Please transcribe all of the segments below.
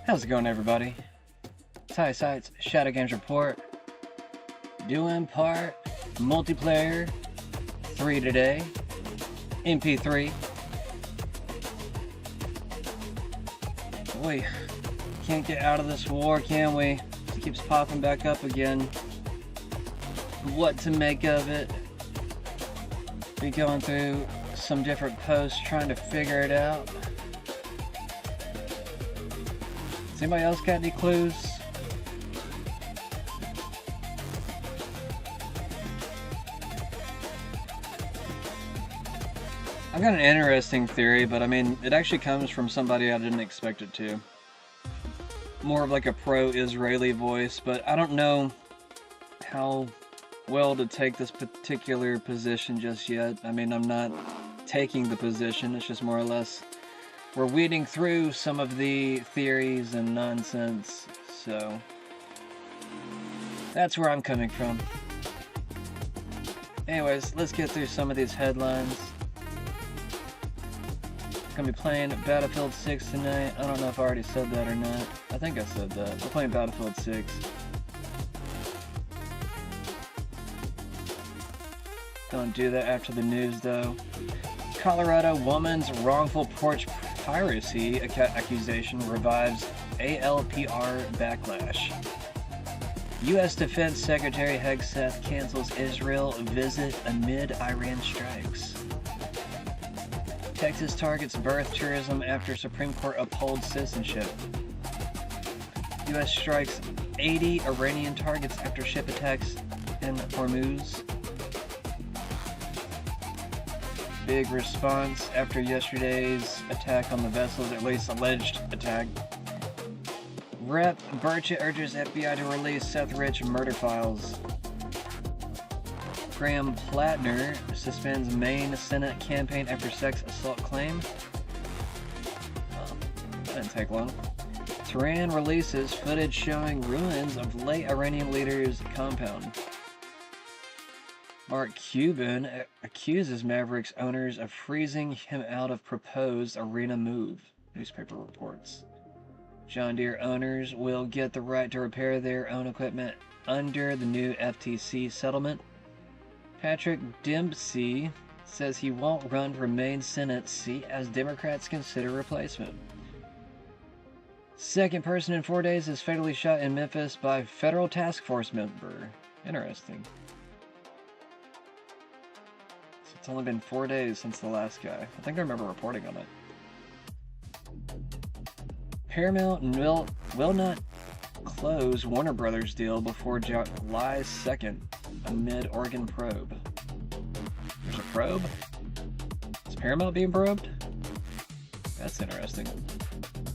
How's it going, everybody? Ty Sites Shadow Games Report. Doing part multiplayer 3 today. MP-3. We can't get out of this war, can we? It keeps popping back up again. What to make of it? Be going through some different posts trying to figure it out. Does anybody else got any clues? I've got an interesting theory, but I mean, it actually comes from somebody I didn't expect it to. More of like a pro-Israeli voice, but I don't know how well to take this particular position just yet. I mean, I'm not taking the position, it's just more or less we're weeding through some of the theories and nonsense, so that's where I'm coming from. Anyways, let's get through some of these headlines. Gonna be playing Battlefield 6 tonight. I don't know if I already said that or not. I think I said that. We're playing Battlefield 6. Don't do that after the news, though. Colorado woman's wrongful porch piracy accusation revives ALPR backlash. U.S. Defense Secretary Hegseth cancels Israel visit amid Iran strikes. Texas targets birth tourism after Supreme Court upholds citizenship. U.S. strikes 80 Iranian targets after ship attacks in Hormuz. Big response after yesterday's attack on the vessels, at least alleged attack. Rep. Burchett urges FBI to release Seth Rich murder files. Graham Plattner suspends Maine Senate campaign after sex assault claim. That didn't take long. Tehran releases footage showing ruins of late Iranian leader's compound. Mark Cuban accuses Mavericks owners of freezing him out of proposed arena move, newspaper reports. John Deere owners will get the right to repair their own equipment under the new FTC settlement. Patrick Dempsey says he won't run for Maine Senate seat as Democrats consider replacement. Second person in 4 days is fatally shot in Memphis by federal task force member. Interesting. So it's only been 4 days since the last guy. I think I remember reporting on it. Paramount will not close Warner Brothers deal before July 2nd amid Oregon probe. There's a probe? Is Paramount being probed? That's interesting.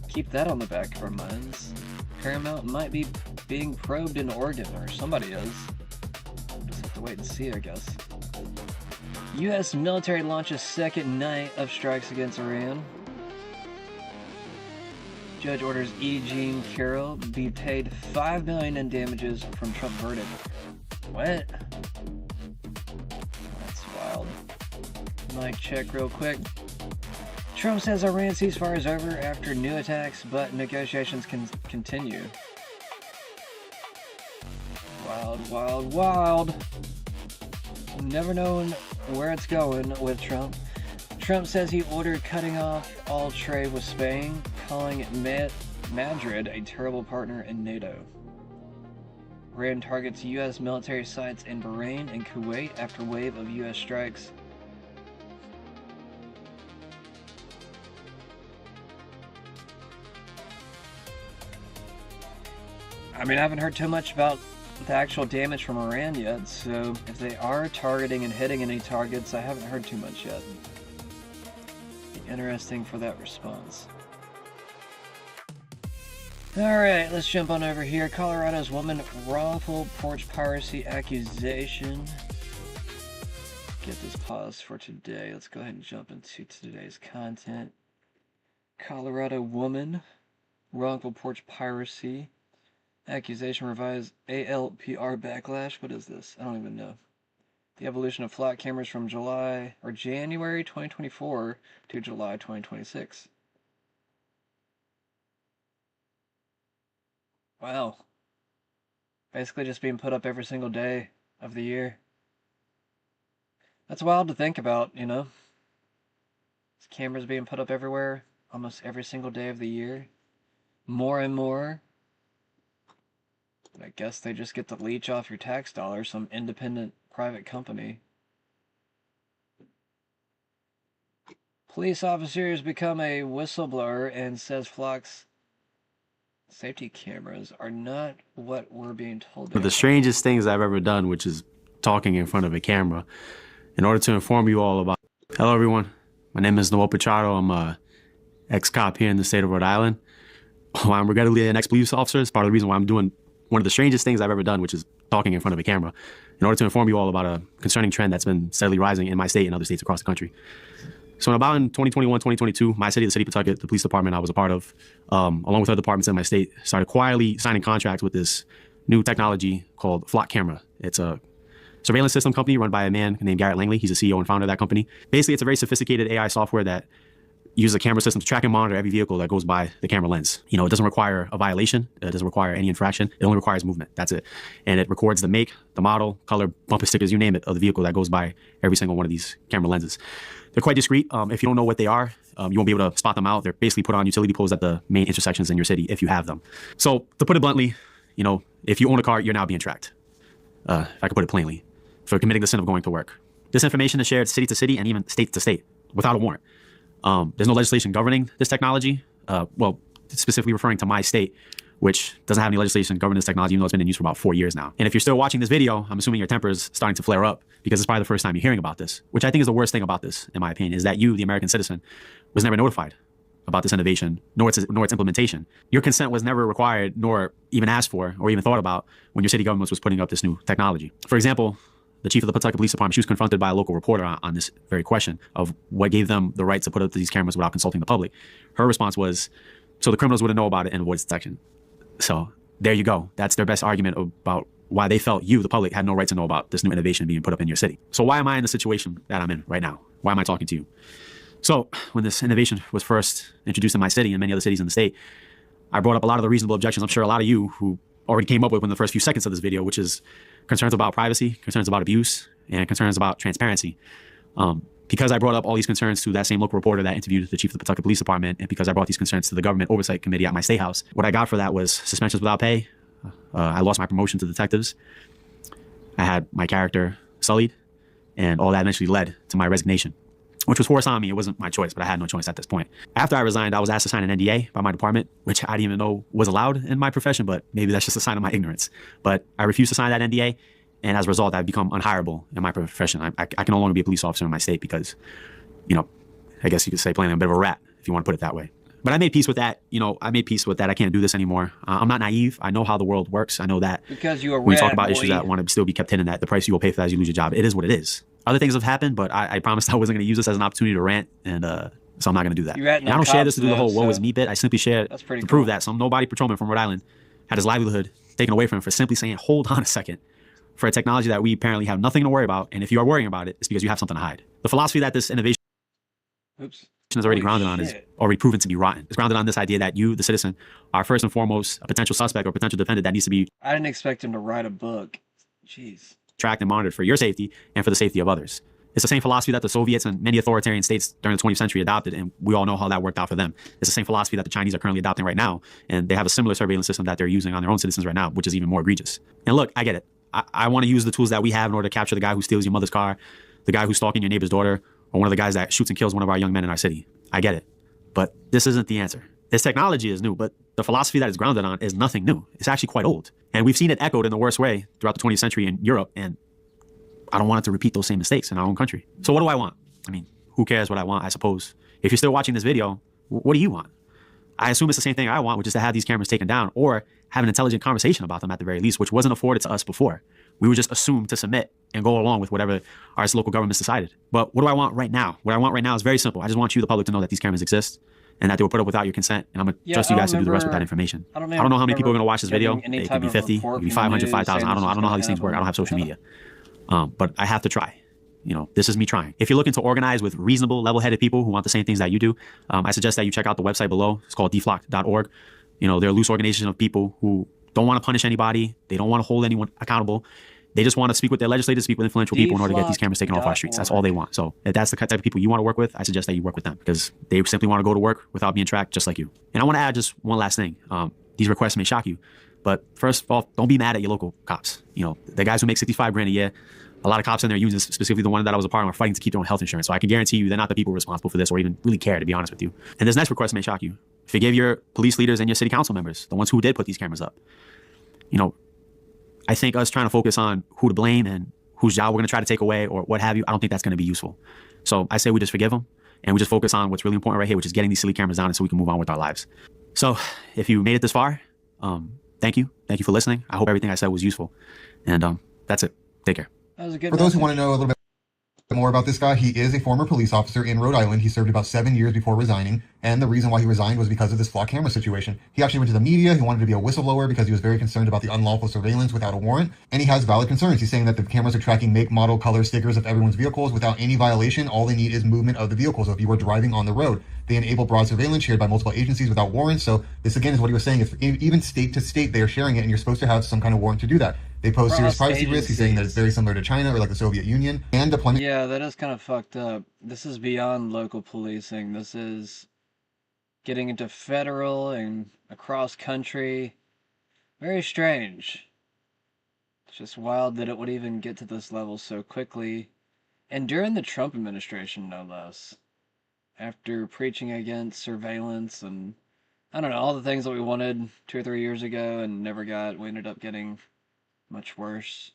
Keep that on the back of our minds. Paramount might be being probed in Oregon, or somebody is. Just have to wait and see, I guess. U.S. military launches second night of strikes against Iran. Judge orders E. Jean Carroll be paid $5 million in damages from Trump verdict. What? That's wild. Mic check real quick. Trump says Iran ceasefire is over after new attacks, but negotiations can continue. Wild, wild, wild. Never known where it's going with Trump. Trump says he ordered cutting off all trade with Spain, calling Madrid a terrible partner in NATO. Iran targets U.S. military sites in Bahrain and Kuwait after wave of U.S. strikes. I mean, I haven't heard too much about the actual damage from Iran yet, so if they are targeting and hitting any targets, I haven't heard too much yet. Interesting for that response. Alright, let's jump on over here. Colorado's woman wrongful porch piracy accusation. Get this paused for today. Let's go ahead and jump into today's content. Colorado woman wrongful porch piracy accusation revives ALPR backlash. What is this? I don't even know. The evolution of flat cameras from January 2024 to July 2026. Wow. Basically just being put up every single day of the year. That's wild to think about, you know? Cameras being put up everywhere, almost every single day of the year. More and more. I guess they just get to leech off your tax dollars, some independent private company. Police officers become a whistleblower and says Flock's safety cameras are not what we're being told they are. The strangest things I've ever done, which is talking in front of a camera, in order to inform you all about... Hello, everyone. My name is Noel Pichardo. I'm a ex-cop here in the state of Rhode Island. I'm regrettably an ex-police officer. It's part of the reason why I'm doing one of the strangest things I've ever done, which is talking in front of a camera, in order to inform you all about a concerning trend that's been steadily rising in my state and other states across the country. So in about in 2021, 2022, my city, the city of Pawtucket, the police department I was a part of, along with other departments in my state, started quietly signing contracts with this new technology called Flock Camera. It's a surveillance system company run by a man named Garrett Langley. He's the CEO and founder of that company. Basically, it's a very sophisticated AI software that uses a camera system to track and monitor every vehicle that goes by the camera lens. You know, it doesn't require a violation. It doesn't require any infraction. It only requires movement. That's it. And it records the make, the model, color, bumper stickers, you name it, of the vehicle that goes by every single one of these camera lenses. They're quite discreet. If you don't know what they are, you won't be able to spot them out. They're basically put on utility poles at the main intersections in your city if you have them. So to put it bluntly, you know, if you own a car, you're now being tracked. If I could put it plainly, for committing the sin of going to work. This information is shared city to city and even state to state without a warrant. There's no legislation governing this technology. Well, specifically referring to my state, which doesn't have any legislation governing this technology, even though it's been in use for about 4 years now. And if you're still watching this video, I'm assuming your temper is starting to flare up because it's probably the first time you're hearing about this, which I think is the worst thing about this, in my opinion, is that you, the American citizen, was never notified about this innovation, nor its implementation. Your consent was never required, nor even asked for, or even thought about when your city government was putting up this new technology. For example, the chief of the Pawtucket Police Department, she was confronted by a local reporter on this very question of what gave them the right to put up these cameras without consulting the public. Her response was, so the criminals wouldn't know about it and avoid detection. So there you go. That's their best argument about why they felt you, the public, had no right to know about this new innovation being put up in your city. So why am I in the situation that I'm in right now? Why am I talking to you? So when this innovation was first introduced in my city and many other cities in the state, I brought up a lot of the reasonable objections I'm sure a lot of you who already came up with in the first few seconds of this video, which is concerns about privacy, concerns about abuse, and concerns about transparency. Because I brought up all these concerns to that same local reporter that interviewed the chief of the Pawtucket Police Department, and because I brought these concerns to the Government Oversight Committee at my state house, what I got for that was suspensions without pay. I lost my promotion to detectives. I had my character sullied, and all that eventually led to my resignation, which was forced on me. It wasn't my choice, but I had no choice at this point. After I resigned, I was asked to sign an NDA by my department, which I didn't even know was allowed in my profession, but maybe that's just a sign of my ignorance. But I refused to sign that NDA, and as a result, I've become unhireable in my profession. I can no longer be a police officer in my state because, you know, I guess you could say plainly I'm a bit of a rat, if you want to put it that way. But I made peace with that. You know, I made peace with that. I can't do this anymore. I'm not naive. I know how the world works. I know that because you are when you talk about issues that want to still be kept hidden, that the price you will pay for that is you lose your job. It is what it is. Other things have happened, but I promised I wasn't going to use this as an opportunity to rant, and so I'm not going to do that. And I don't share this to do the whole woe is me bit. I simply share it to prove that some nobody patrolman from Rhode Island had his livelihood taken away from him for simply saying, hold on a second, for a technology that we apparently have nothing to worry about. and if you are worrying about it, it's because you have something to hide. The philosophy that this innovation is already grounded on is already proven to be rotten. It's grounded on this idea that you, the citizen, are first and foremost a potential suspect or potential defendant that needs to be... I didn't expect him to write a book. Jeez. ...tracked and monitored for your safety and for the safety of others. It's the same philosophy that the Soviets and many authoritarian states during the 20th century adopted, and we all know how that worked out for them. It's the same philosophy that the Chinese are currently adopting right now, and they have a similar surveillance system that they're using on their own citizens right now, which is even more egregious. And look, I get it. I want to use the tools that we have in order to capture the guy who steals your mother's car, the guy who's stalking your neighbor's daughter, or one of the guys that shoots and kills one of our young men in our city. I get it. But this isn't the answer. This technology is new, but the philosophy that it's grounded on is nothing new. It's actually quite old. And we've seen it echoed in the worst way throughout the 20th century in Europe, and I don't want it to repeat those same mistakes in our own country. So what do I want? I mean, who cares what I want, I suppose. If you're still watching this video, what do you want? I assume it's the same thing I want, which is to have these cameras taken down or have an intelligent conversation about them at the very least, which wasn't afforded to us before. We were just assumed to submit and go along with whatever our local governments decided. But what do I want right now? What I want right now is very simple. I just want you, the public, to know that these cameras exist and that they were put up without your consent. And I'm going to trust you guys to do the rest with that information. I don't know how many people are going to watch this video. It could be 50, it could be 500, 5,000. I don't know how these things work. I don't have social media. But I have to try. You know, this is me trying. If you're looking to organize with reasonable, level-headed people who want the same things that you do, I suggest that you check out the website below. It's called dflock.org. You know, they're a loose organization of people who don't want to punish anybody. They don't want to hold anyone accountable. They just want to speak with their legislators, speak with influential people in order to get these cameras taken off our streets. That's all they want. So if that's the type of people you want to work with, I suggest that you work with them because they simply want to go to work without being tracked just like you. And I want to add just one last thing. These requests may shock you, but first of all, don't be mad at your local cops. You know, the guys who make 65 grand a year, a lot of cops in their unions, specifically the one that I was a part of, are fighting to keep their own health insurance. So I can guarantee you they're not the people responsible for this or even really care, to be honest with you. And this next request may shock you. Forgive your police leaders and your city council members, the ones who did put these cameras up. You know, I think us trying to focus on who to blame and whose job we're going to try to take away or what have you, I don't think that's going to be useful. So I say we just forgive them and we just focus on what's really important right here, which is getting these silly cameras down so we can move on with our lives. So if you made it this far, thank you. Thank you for listening. I hope everything I said was useful. And that's it. Take care. That was a good For those who want to know a little bit more about this guy, he is a former police officer in Rhode Island. He served about 7 years before resigning, and the reason why he resigned was because of this flock camera situation. He actually went to the media. He wanted to be a whistleblower because he was very concerned about the unlawful surveillance without a warrant, and he has valid concerns. He's saying that the cameras are tracking make, model, color, stickers of everyone's vehicles without any violation. All they need is movement of the vehicle. So if you were driving on the road, they enable broad surveillance shared by multiple agencies without warrants. So this again is what he was saying. If even state to state they are sharing it, and you're supposed to have some kind of warrant to do that. They pose serious privacy risks. He's saying that it's very similar to China or like the Soviet Union and deployment. Yeah, that is kind of fucked up. This is beyond local policing. This is getting into federal and across country. Very strange. It's just wild that it would even get to this level so quickly. And during the Trump administration, no less. After preaching against surveillance and, I don't know, all the things that we wanted 2 or 3 years ago and never got, we ended up getting much worse.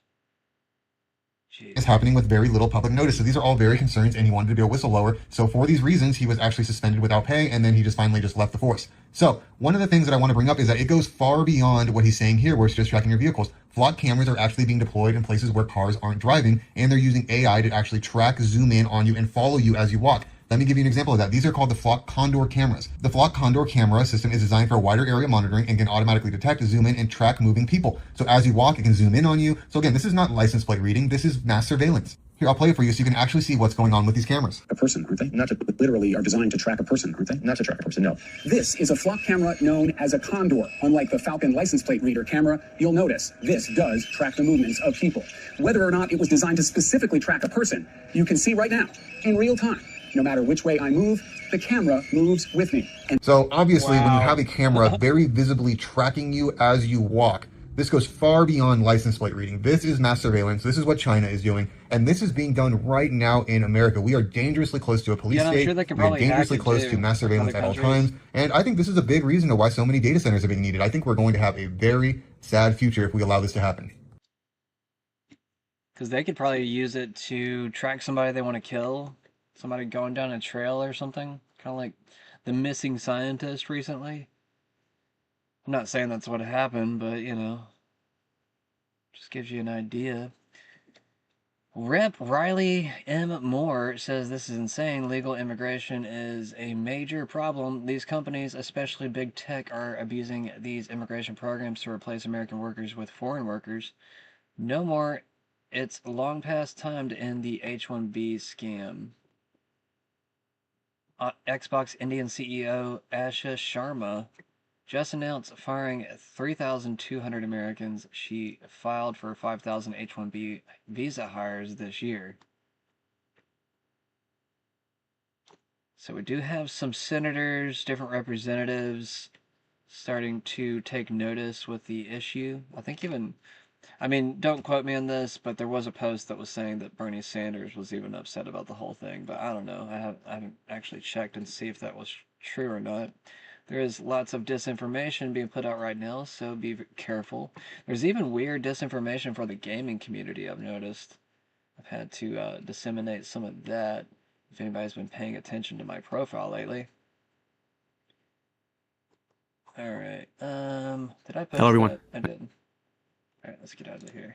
Jeez. Is happening with very little public notice. So these are all very concerns, and he wanted to be a whistleblower. So for these reasons, he was actually suspended without pay, and then he just finally just left the force. So one of the things that I want to bring up is that it goes far beyond what he's saying here, where it's just tracking your vehicles. Flock cameras are actually being deployed in places where cars aren't driving, and they're using AI to actually track, zoom in on you, and follow you as you walk. Let me give you an example of that. These are called the Flock Condor cameras. The Flock Condor camera system is designed for wider area monitoring and can automatically detect, zoom in, and track moving people. So as you walk, it can zoom in on you. So again, this is not license plate reading. This is mass surveillance. Here, I'll play it for you so you can actually see what's going on with these cameras. A person, aren't they? Not to literally are designed to track a person, aren't they? Not to track a person, no. This is a flock camera known as a Condor. Unlike the Falcon license plate reader camera, you'll notice this does track the movements of people. Whether or not it was designed to specifically track a person, you can see right now, in real time. No matter which way I move, the camera moves with me. And so obviously, when you have a camera very visibly tracking you as you walk, this goes far beyond license plate reading. This is mass surveillance. This is what China is doing. And this is being done right now in America. We are dangerously close to a police state. Sure we are dangerously close to mass surveillance at all times. And I think this is a big reason to why so many data centers are being needed. I think we're going to have a very sad future if we allow this to happen. Because they could probably use it to track somebody they want to kill. Somebody going down a trail or something. Kind of like the missing scientist recently. I'm not saying that's what happened, but, you know, just gives you an idea. Rep. Riley M. Moore says this is insane. Legal immigration is a major problem. These companies, especially big tech, are abusing these immigration programs to replace American workers with foreign workers. No more. It's long past time to end the H-1B scam. Xbox Indian CEO Asha Sharma just announced firing 3,200 Americans. She filed for 5,000 H-1B visa hires this year. So we do have some senators, different representatives starting to take notice with the issue. I think even, I mean, don't quote me on this, but there was a post that was saying that Bernie Sanders was even upset about the whole thing. But I don't know. I haven't actually checked and see if that was true or not. There is lots of disinformation being put out right now, so be careful. There's even weird disinformation for the gaming community, I've noticed. I've had to disseminate some of that, if anybody's been paying attention to my profile lately. Alright, did I post Hello, everyone. that? I did. Alright, let's get out of here.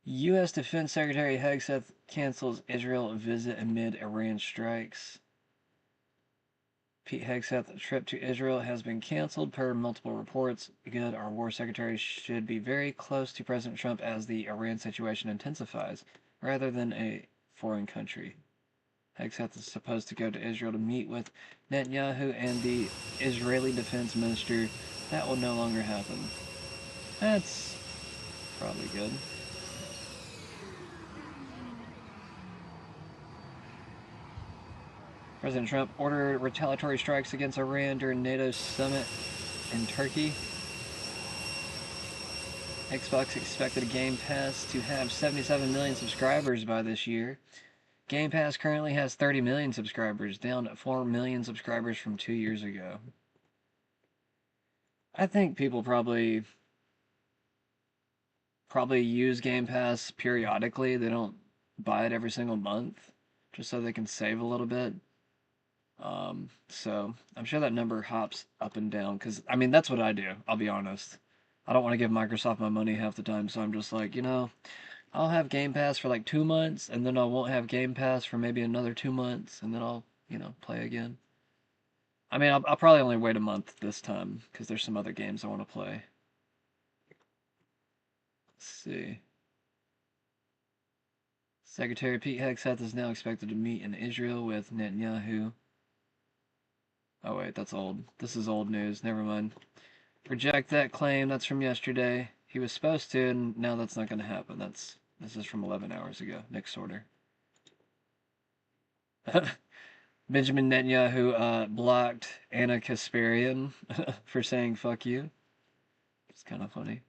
U.S. Defense Secretary Hegseth cancels Israel visit amid Iran strikes. Pete Hegseth's trip to Israel has been canceled per multiple reports. Good, our war secretary should be very close to President Trump as the Iran situation intensifies, rather than a foreign country. Hegseth is supposed to go to Israel to meet with Netanyahu and the Israeli defense minister. That will no longer happen. That's probably good. President Trump ordered retaliatory strikes against Iran during NATO's summit in Turkey. Xbox expected Game Pass to have 77 million subscribers by this year. Game Pass currently has 30 million subscribers, down 4 million subscribers from 2 years ago. I think people probably use Game Pass periodically. They don't buy it every single month, just so they can save a little bit. So I'm sure that number hops up and down, because, I mean, that's what I do, I'll be honest. I don't want to give Microsoft my money half the time, so I'm just like, you know, I'll have Game Pass for like 2 months, and then I won't have Game Pass for maybe another 2 months, and then I'll, you know, play again. I mean, I'll probably only wait a month this time, because there's some other games I want to play. Let's see. Secretary Pete Hegseth is now expected to meet in Israel with Netanyahu. Oh wait, that's old. This is old news. Never mind. Reject that claim. That's from yesterday. He was supposed to, and now that's not going to happen. This is from 11 hours ago. Nick Sorter. Benjamin Netanyahu blocked Anna Kasparian for saying "fuck you." It's kind of funny.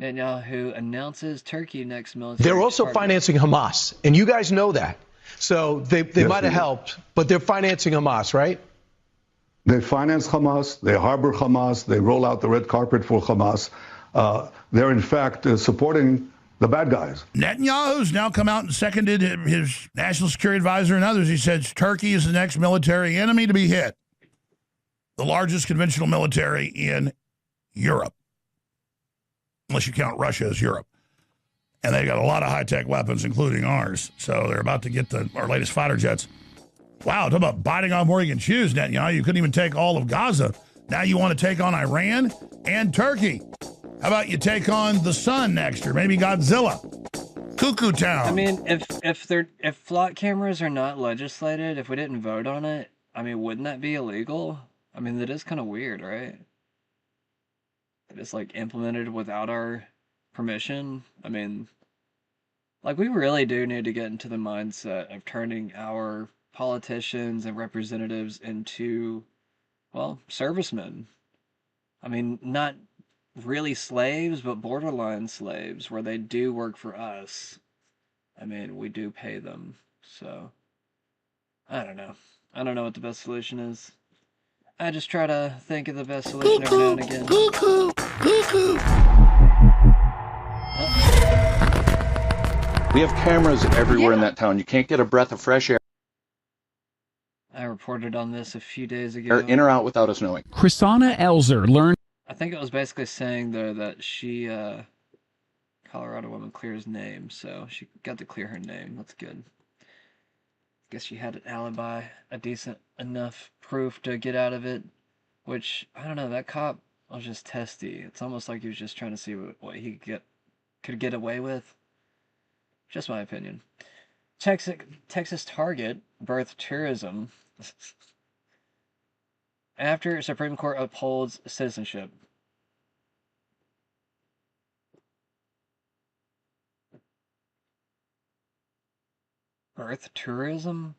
Netanyahu announces Turkey next military. They're also financing Hamas, and you guys know that. So they might have helped, but they're financing Hamas, right? They finance Hamas, they harbor Hamas, they roll out the red carpet for Hamas. They're, in fact, supporting the bad guys. Netanyahu's now come out and seconded his national security advisor and others. He says Turkey is the next military enemy to be hit. The largest conventional military in Europe, unless you count Russia as Europe. And they got a lot of high-tech weapons, including ours. So they're about to get our latest fighter jets. Wow, talk about biting off more you can choose, Netanyahu. You couldn't even take all of Gaza. Now you want to take on Iran and Turkey. How about you take on the sun next, or maybe Godzilla? Cuckoo Town. I mean, if flock cameras are not legislated, if we didn't vote on it, I mean, wouldn't that be illegal? I mean, that is kind of weird, right? That it's like implemented without our permission. I mean, like, we really do need to get into the mindset of turning our politicians and representatives into, well, servicemen. I mean, not really slaves, but borderline slaves, where they do work for us. I mean, we do pay them. So, I don't know. I don't know what the best solution is. I just try to think of the best solution every now and again. We have cameras everywhere in that town. You can't get a breath of fresh air. I reported on this a few days ago. In or out without us knowing. Chrisana Elzer learned. I think it was basically saying, though, that she, Colorado woman, clears name, so she got to clear her name. That's good. Guess she had an alibi, a decent enough proof to get out of it, which, I don't know, that cop was just testy. It's almost like he was just trying to see what he could get away with. Just my opinion. Texas Target birth tourism after Supreme Court upholds citizenship. Birth tourism?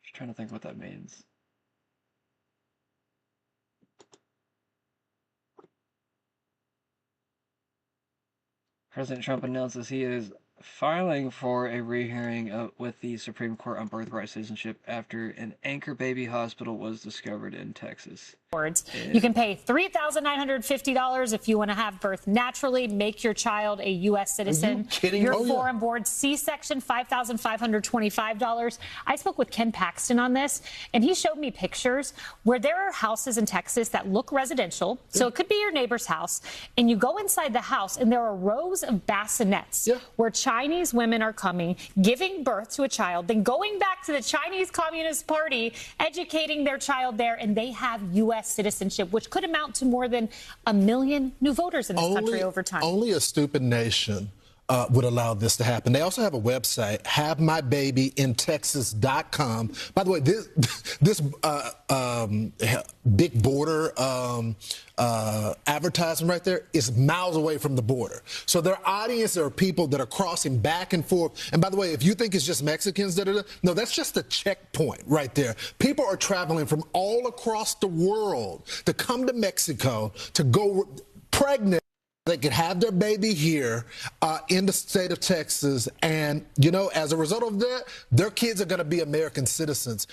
Just trying to think what that means. President Trump announces he is filing for a rehearing with the Supreme Court on birthright citizenship after an anchor baby hospital was discovered in Texas. You can pay $3,950 if you want to have birth naturally, make your child a U.S. citizen. Are you kidding? Your foreign-born C-section, $5,525. I spoke with Ken Paxton on this, and he showed me pictures where there are houses in Texas that look residential. So it could be your neighbor's house, and you go inside the house, and there are rows of bassinets where Chinese women are coming, giving birth to a child, then going back to the Chinese Communist Party, educating their child there, and they have U.S. citizenship, which could amount to more than 1 million new voters in this country over time. Only a stupid nation would allow this to happen. They also have a website, havemybabyintexas.com. By the way, this big border advertisement right there is miles away from the border. So their audience are people that are crossing back and forth. And by the way, if you think it's just Mexicans that are, no, that's just a checkpoint right there. People are traveling from all across the world to come to Mexico to go pregnant. They could have their baby here in the state of Texas. And, you know, as a result of that, their kids are going to be American citizens.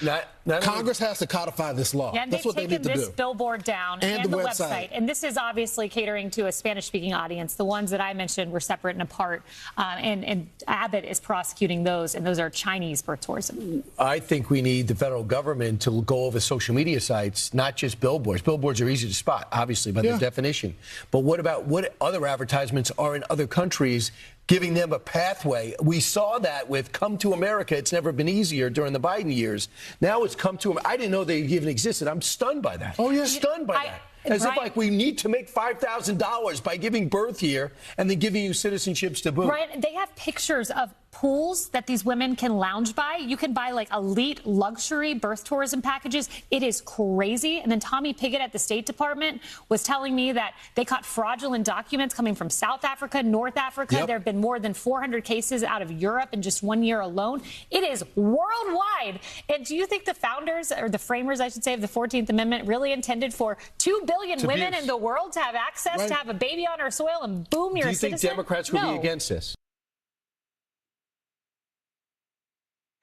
Congress has to codify this law. Yeah, and that's what they need to do. this billboard down and the website. And this is obviously catering to a Spanish-speaking audience. The ones that I mentioned were separate and apart. And Abbott is prosecuting those, and those are Chinese birth tourism. I think we need the federal government to go over social media sites, not just billboards. Billboards are easy to spot, obviously, by their definition. But what about what other advertisements are in other countries, giving them a pathway? We saw that with Come to America. It's never been easier during the Biden years. Now it's Come to America. I didn't know they even existed. I'm stunned by that. Oh, yeah. Stunned by that. As if like we need to make $5,000 by giving birth here and then giving you citizenships to boot. Right. They have pictures of pools that these women can lounge by. You can buy like elite luxury birth tourism packages. It is crazy. And then Tommy Pigott at the State Department was telling me that they caught fraudulent documents coming from South Africa, North Africa. There have been more than 400 cases out of Europe in just 1 year alone. It is worldwide. And do you think the founders, or the framers, I should say, of the 14th Amendment really intended for 2 billion women in the world to have access to have a baby on our soil and boom, you're a citizen? Do you think Democrats would be against this?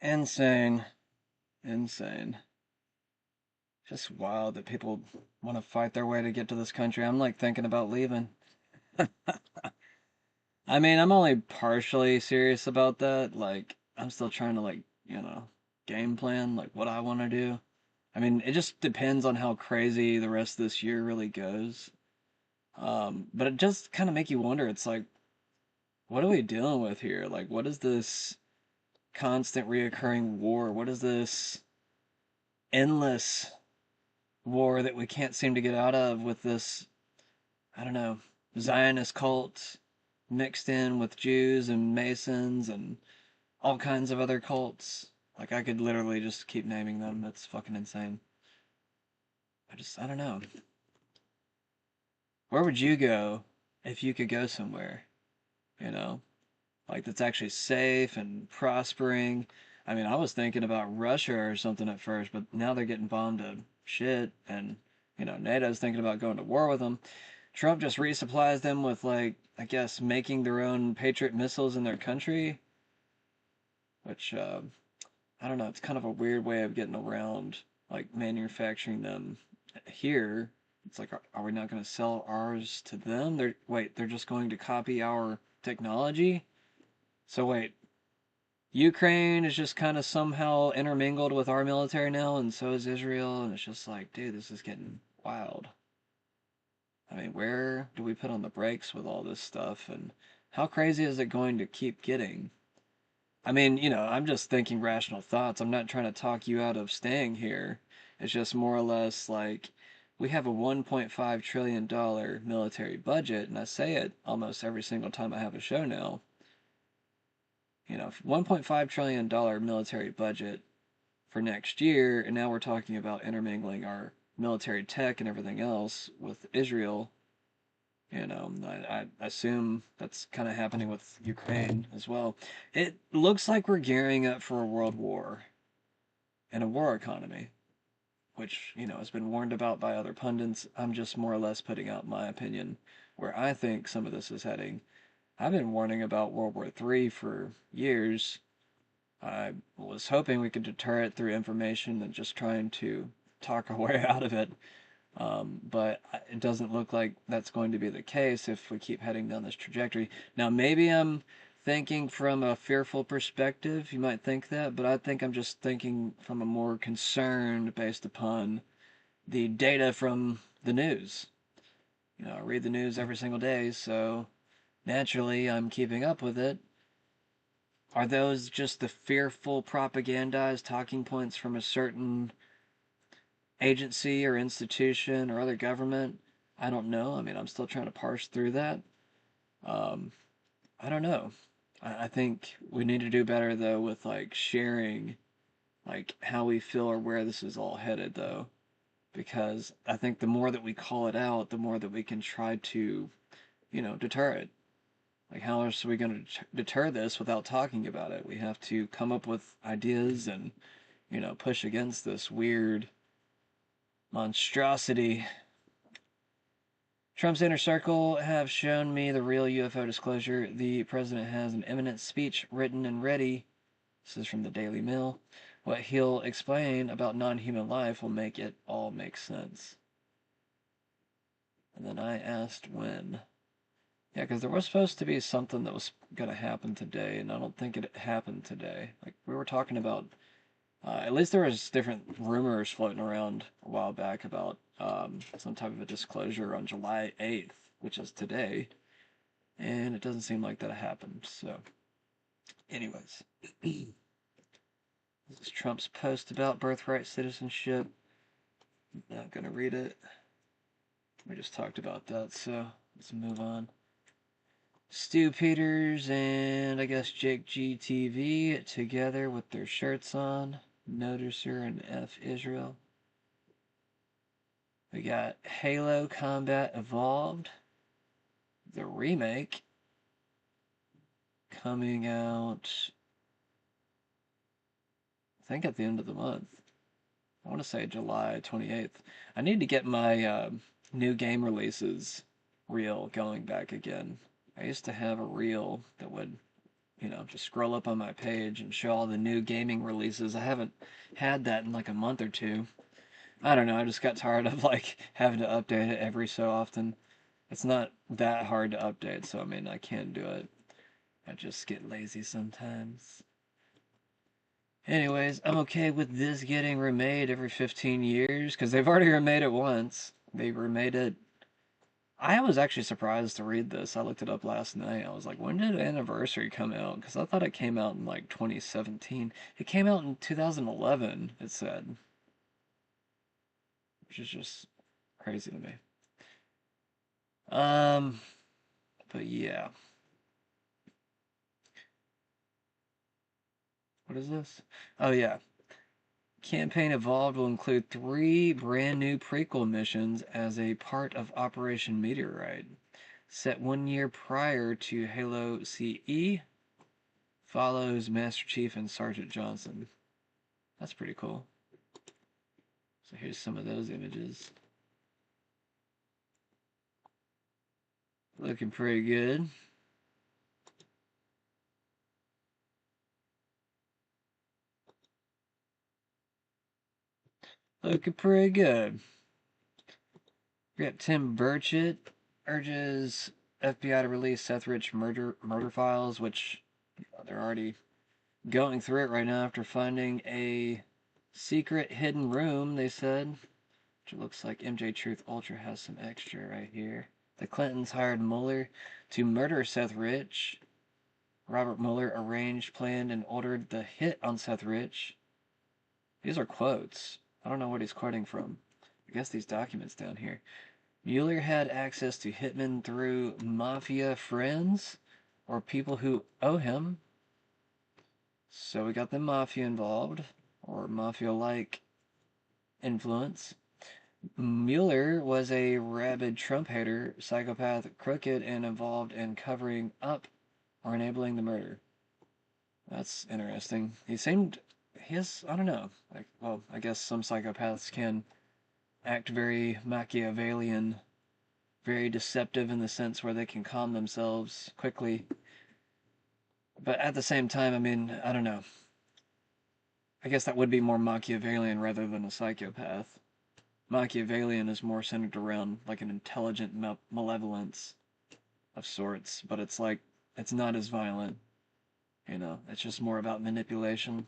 Insane. Just wild that people want to fight their way to get to this country. I'm like thinking about leaving. I mean, I'm only partially serious about that. Like, I'm still trying to, like, you know, game plan, like, what I want to do. I mean, it just depends on how crazy the rest of this year really goes. But it just kind of make you wonder. It's like, what are we dealing with here? Like, what is this constant reoccurring war? What is this endless war that we can't seem to get out of with this, I don't know, Zionist cult mixed in with Jews and Masons and all kinds of other cults? Like, I could literally just keep naming them. That's fucking insane. I don't know. Where would you go if you could go somewhere? You know? Like, that's actually safe and prospering. I mean, I was thinking about Russia or something at first, but now they're getting bombed to shit, and, you know, NATO's thinking about going to war with them. Trump just resupplies them with, like, I guess, making their own Patriot missiles in their country, which, I don't know, it's kind of a weird way of getting around, like, manufacturing them here. It's like, are we not going to sell ours to them? They're just going to copy our technology? So wait, Ukraine is just kind of somehow intermingled with our military now, and so is Israel, and it's just like, dude, this is getting wild. I mean, where do we put on the brakes with all this stuff, and how crazy is it going to keep getting? I mean, you know, I'm just thinking rational thoughts. I'm not trying to talk you out of staying here. It's just more or less like, we have a $1.5 trillion military budget, and I say it almost every single time I have a show now. You know, $1.5 trillion military budget for next year, and now we're talking about intermingling our military tech and everything else with Israel. You know, I assume that's kind of happening with Ukraine as well. It looks like we're gearing up for a world war and a war economy, which, you know, has been warned about by other pundits. I'm just more or less putting out my opinion where I think some of this is heading. I've been warning about World War III for years. I was hoping we could deter it through information and just trying to talk our way out of it. But it doesn't look like that's going to be the case if we keep heading down this trajectory. Now, maybe I'm thinking from a fearful perspective. You might think that, but I think I'm just thinking from a more concerned based upon the data from the news. You know, I read the news every single day, so naturally, I'm keeping up with it. Are those just the fearful propagandized talking points from a certain agency or institution or other government? I don't know. I mean, I'm still trying to parse through that. I don't know. I think we need to do better though with like sharing like how we feel or where this is all headed though, because I think the more that we call it out, the more that we can try to, deter it. Like, how else are we going to deter this without talking about it? We have to come up with ideas and, push against this weird monstrosity. Trump's inner circle have shown me the real UFO disclosure. The president has an imminent speech written and ready. This is from the Daily Mail. What he'll explain about non-human life will make it all make sense. And then I asked when. Yeah, because there was supposed to be something that was going to happen today, and I don't think it happened today. Like, we were talking about, at least there was different rumors floating around a while back about some type of a disclosure on July 8th, which is today, and it doesn't seem like that happened. So, anyways, this is Trump's post about birthright citizenship. Not going to read it. We just talked about that, so let's move on. Stu Peters and I guess Jake GTV together with their shirts on. Noticer and F Israel. We got Halo Combat Evolved, the remake, coming out, I think at the end of the month. I want to say July 28th. I need to get my new game releases reel going back again. I used to have a reel that would, just scroll up on my page and show all the new gaming releases. I haven't had that in like a month or two. I don't know, I just got tired of like having to update it every so often. It's not that hard to update, so I mean, I can do it. I just get lazy sometimes. Anyways, I'm okay with this getting remade every 15 years, because they've already remade it once. They remade it. I was actually surprised to read this. I looked it up last night. I was like, when did Anniversary come out? Because I thought it came out in like 2017. It came out in 2011, it said. Which is just crazy to me. But yeah. What is this? Oh yeah. Campaign Evolved will include 3 brand new prequel missions as a part of Operation Meteorite. Set 1 year prior to Halo CE, follows Master Chief and Sergeant Johnson. That's pretty cool. So here's some of those images. Looking pretty good. Looking pretty good. We got Tim Burchett urges FBI to release Seth Rich murder files, which they're already going through it right now after finding a secret hidden room, they said. Which looks like MJ Truth Ultra has some extra right here. The Clintons hired Mueller to murder Seth Rich. Robert Mueller arranged, planned, and ordered the hit on Seth Rich. These are quotes. I don't know what he's quoting from. I guess these documents down here. Mueller had access to hitmen through mafia friends or people who owe him. So we got the mafia involved, or mafia-like influence. Mueller was a rabid Trump hater, psychopath, crooked, and involved in covering up or enabling the murder. That's interesting. He has, I don't know, like, well, I guess some psychopaths can act very Machiavellian, very deceptive in the sense where they can calm themselves quickly. But at the same time, I mean, I don't know. I guess that would be more Machiavellian rather than a psychopath. Machiavellian is more centered around like an intelligent malevolence of sorts, but it's like, it's not as violent. It's just more about manipulation.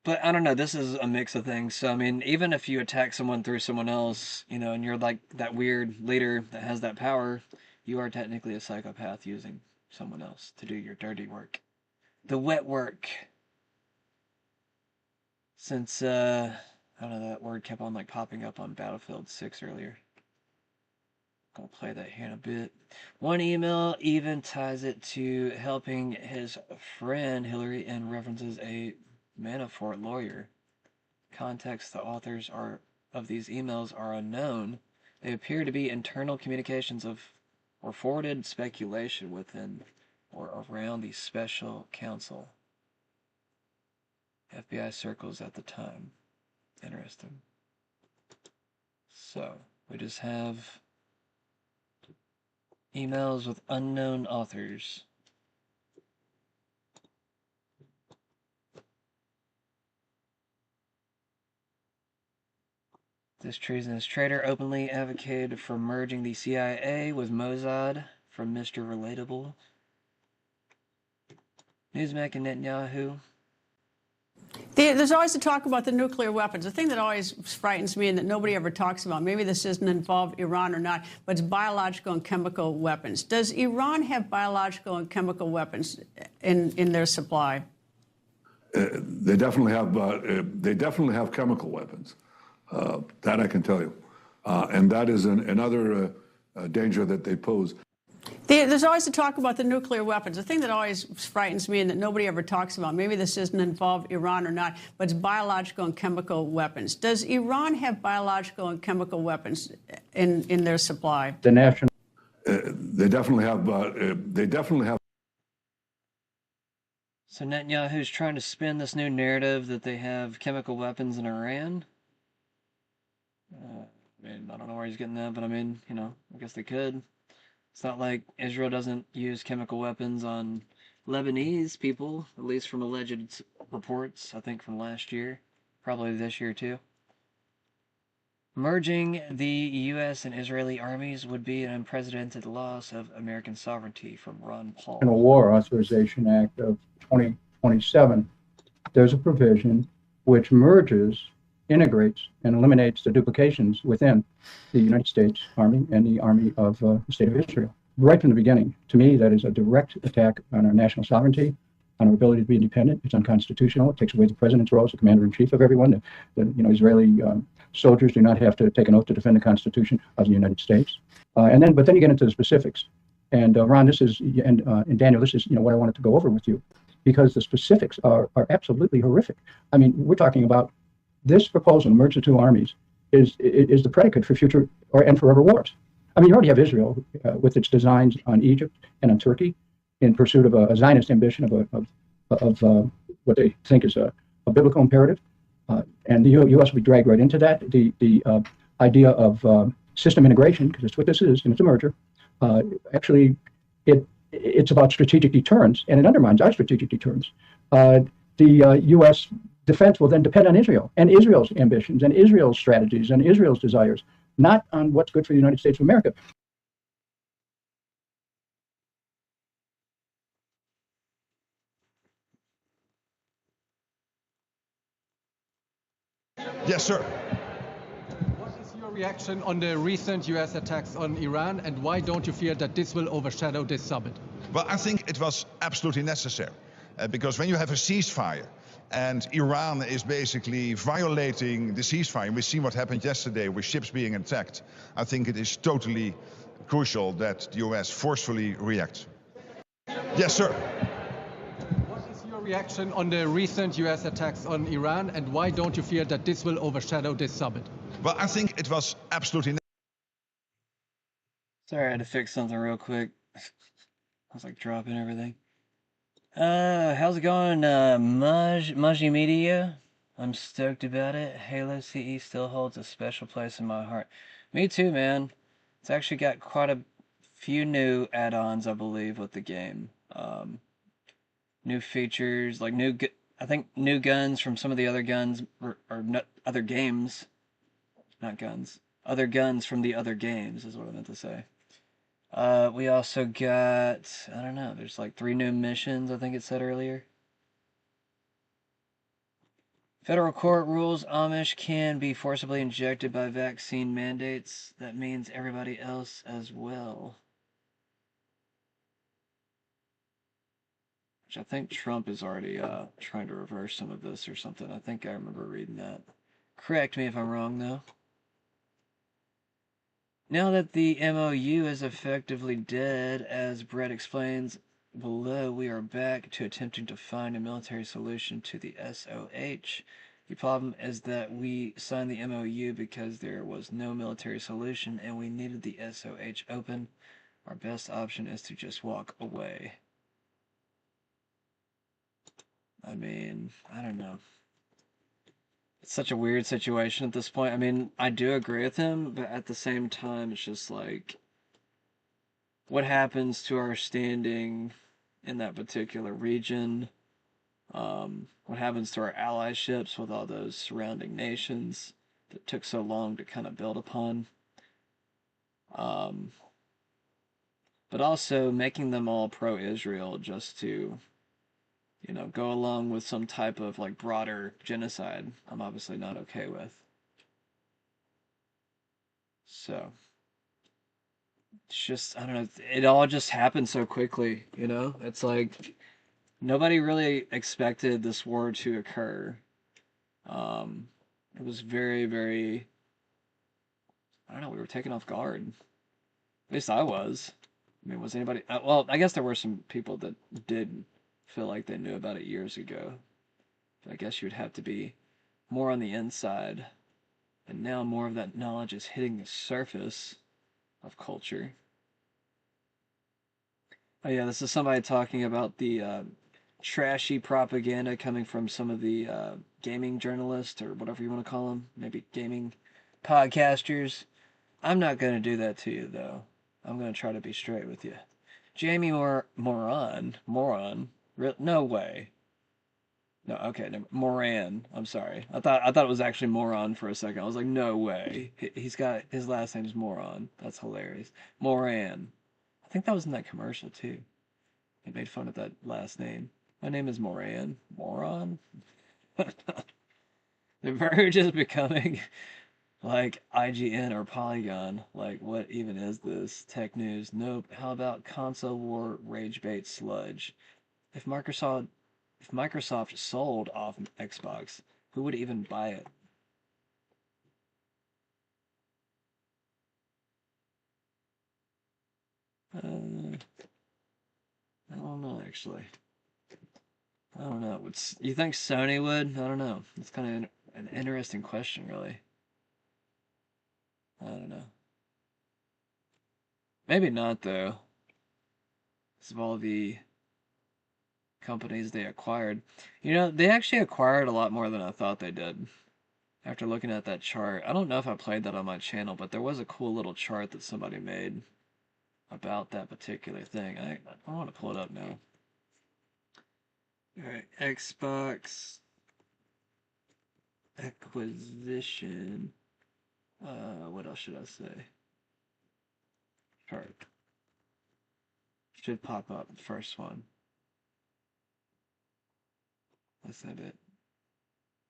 But I don't know, this is a mix of things. So, I mean, even if you attack someone through someone else, and you're like that weird leader that has that power, you are technically a psychopath using someone else to do your dirty work. The wet work. Since, I don't know, that word kept on like popping up on Battlefield 6 earlier. Gonna play that here in a bit. One email even ties it to helping his friend Hillary and references a Manafort lawyer. Context: the authors of these emails are unknown. They appear to be internal communications of or forwarded speculation within or around the special counsel. FBI circles at the time. Interesting. So, we just have emails with unknown authors. This treasonous traitor openly advocated for merging the CIA with Mossad from Mr. Relatable. Newsmack and Netanyahu. There's always the talk about the nuclear weapons. The thing that always frightens me and that nobody ever talks about, maybe this doesn't involve Iran or not, but it's biological and chemical weapons. Does Iran have biological and chemical weapons in their supply? They definitely have chemical weapons. That I can tell you. And that is another danger that they pose. There's always the talk about the nuclear weapons. The thing that always frightens me and that nobody ever talks about, maybe this doesn't involve Iran or not, but it's biological and chemical weapons. Does Iran have biological and chemical weapons in their supply? The national. They definitely have. They definitely have. So Netanyahu's trying to spin this new narrative that they have chemical weapons in Iran. I mean, I don't know where he's getting that, but I mean, you know, I guess they could. It's not like Israel doesn't use chemical weapons on Lebanese people, at least from alleged reports, I think from last year, probably this year too. Merging the U.S. and Israeli armies would be an unprecedented loss of American sovereignty from Ron Paul. In a War Authorization Act of 2027, there's a provision which merges, integrates, and eliminates the duplications within the United States Army and the Army of the State of Israel. Right from the beginning, to me, that is a direct attack on our national sovereignty, on our ability to be independent. It's unconstitutional. It takes away the president's role as the commander-in-chief of everyone. The Israeli soldiers do not have to take an oath to defend the Constitution of the United States. But then you get into the specifics. And Ron, this is, and Daniel, this is what I wanted to go over with you, because the specifics are absolutely horrific. I mean, we're talking about this proposal to merge the two armies is the predicate for future and forever wars. I mean, you already have Israel with its designs on Egypt and on Turkey in pursuit of a Zionist ambition of what they think is a biblical imperative. And the U.S. will be dragged right into that. The idea of system integration, because that's what this is, and it's a merger, actually, it's about strategic deterrence, and it undermines our strategic deterrence. The U.S. defense will then depend on Israel and Israel's ambitions and Israel's strategies and Israel's desires, not on what's good for the United States of America. Yes, sir. What is your reaction on the recent U.S. attacks on Iran, and why don't you feel that this will overshadow this summit? Well, I think it was absolutely necessary, because when you have a ceasefire, and Iran is basically violating the ceasefire. We see what happened yesterday with ships being attacked. I think it is totally crucial that the US forcefully reacts. Yes, sir. What is your reaction on the recent US attacks on Iran, and why don't you feel that this will overshadow this summit? Well, I think it was absolutely necessary. Sorry, I had to fix something real quick. I was like dropping everything. How's it going, Maji Media? I'm stoked about it. Halo CE still holds a special place in my heart. Me too, man. It's actually got quite a few new add-ons, I believe, with the game. New features, like I think new guns from some of the other guns, or other games. Not guns. Other guns from the other games is what I meant to say. We also got, I don't know, there's like 3 new missions, I think it said earlier. Federal court rules Amish can be forcibly injected by vaccine mandates. That means everybody else as well. Which I think Trump is already trying to reverse some of this or something. I think I remember reading that. Correct me if I'm wrong, though. Now that the MOU is effectively dead, as Brett explains below, we are back to attempting to find a military solution to the SOH. The problem is that we signed the MOU because there was no military solution and we needed the SOH open. Our best option is to just walk away. I mean, I don't know. It's such a weird situation at this point. I mean, I do agree with him, but at the same time, it's just like, what happens to our standing in that particular region? What happens to our allyships with all those surrounding nations that took so long to kind of build upon? But also making them all pro-Israel just to, you know, go along with some type of like broader genocide, I'm obviously not okay with. So it's just, I don't know, it all just happened so quickly, you know? It's like nobody really expected this war to occur. It was very, very, I don't know, we were taken off guard. At least I was. I mean, was anybody, well, I guess there were some people that did feel like they knew about it years ago. But I guess you would have to be more on the inside. And now more of that knowledge is hitting the surface of culture. Oh yeah, this is somebody talking about the trashy propaganda coming from some of the gaming journalists or whatever you want to call them, maybe gaming podcasters. I'm not going to do that to you though. I'm going to try to be straight with you. Jamie Moran, no way. No, okay, no, Moran. I'm sorry. I thought it was actually Moron for a second. I was like, no way. He's got his last name's Moron. That's hilarious. Moran. I think that was in that commercial too. They made fun of that last name. My name is Moran. Moron? The verge is becoming like IGN or Polygon. Like, what even is this? Tech news. Nope. How about console war rage bait sludge? If Microsoft sold off Xbox, who would even buy it? I don't know, actually. I don't know. You think Sony would? I don't know. It's kind of an interesting question, really. I don't know. Maybe not, though. Because of all the companies they acquired. You know, they actually acquired a lot more than I thought they did. After looking at that chart. I don't know if I played that on my channel, but there was a cool little chart that somebody made about that particular thing. I want to pull it up now. Alright, Xbox acquisition. What else should I say? Chart. Should pop up, first one. That's not it.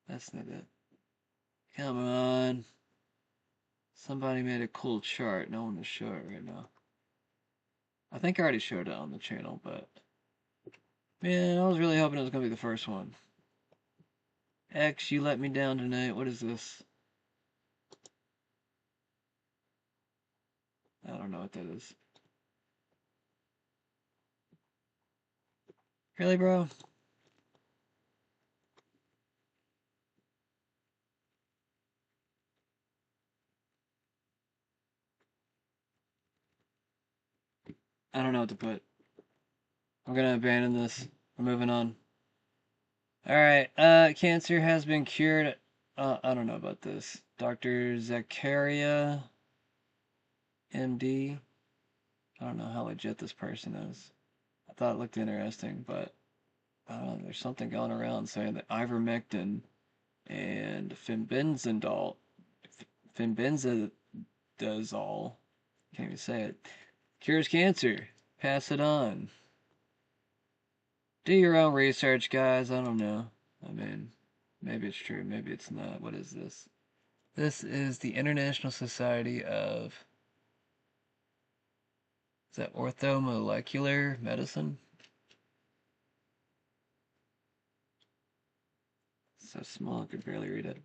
That's not it. Come on. Somebody made a cool chart. No one to show it right now. I think I already showed it on the channel, but man, I was really hoping it was gonna be the first one. X, you let me down tonight. What is this? I don't know what that is. Really, bro? I don't know what to put. I'm gonna abandon this. We're moving on. Alright, cancer has been cured. I don't know about this. Dr. Zakaria, MD. I don't know how legit this person is. I thought it looked interesting, but I don't know, there's something going around saying that ivermectin and fenbendazole, can't even say it, cures cancer. Pass it on. Do your own research, guys. I don't know. I mean, maybe it's true, maybe it's not. What is this? This is the International Society of... Is that orthomolecular medicine? So small I could barely read it.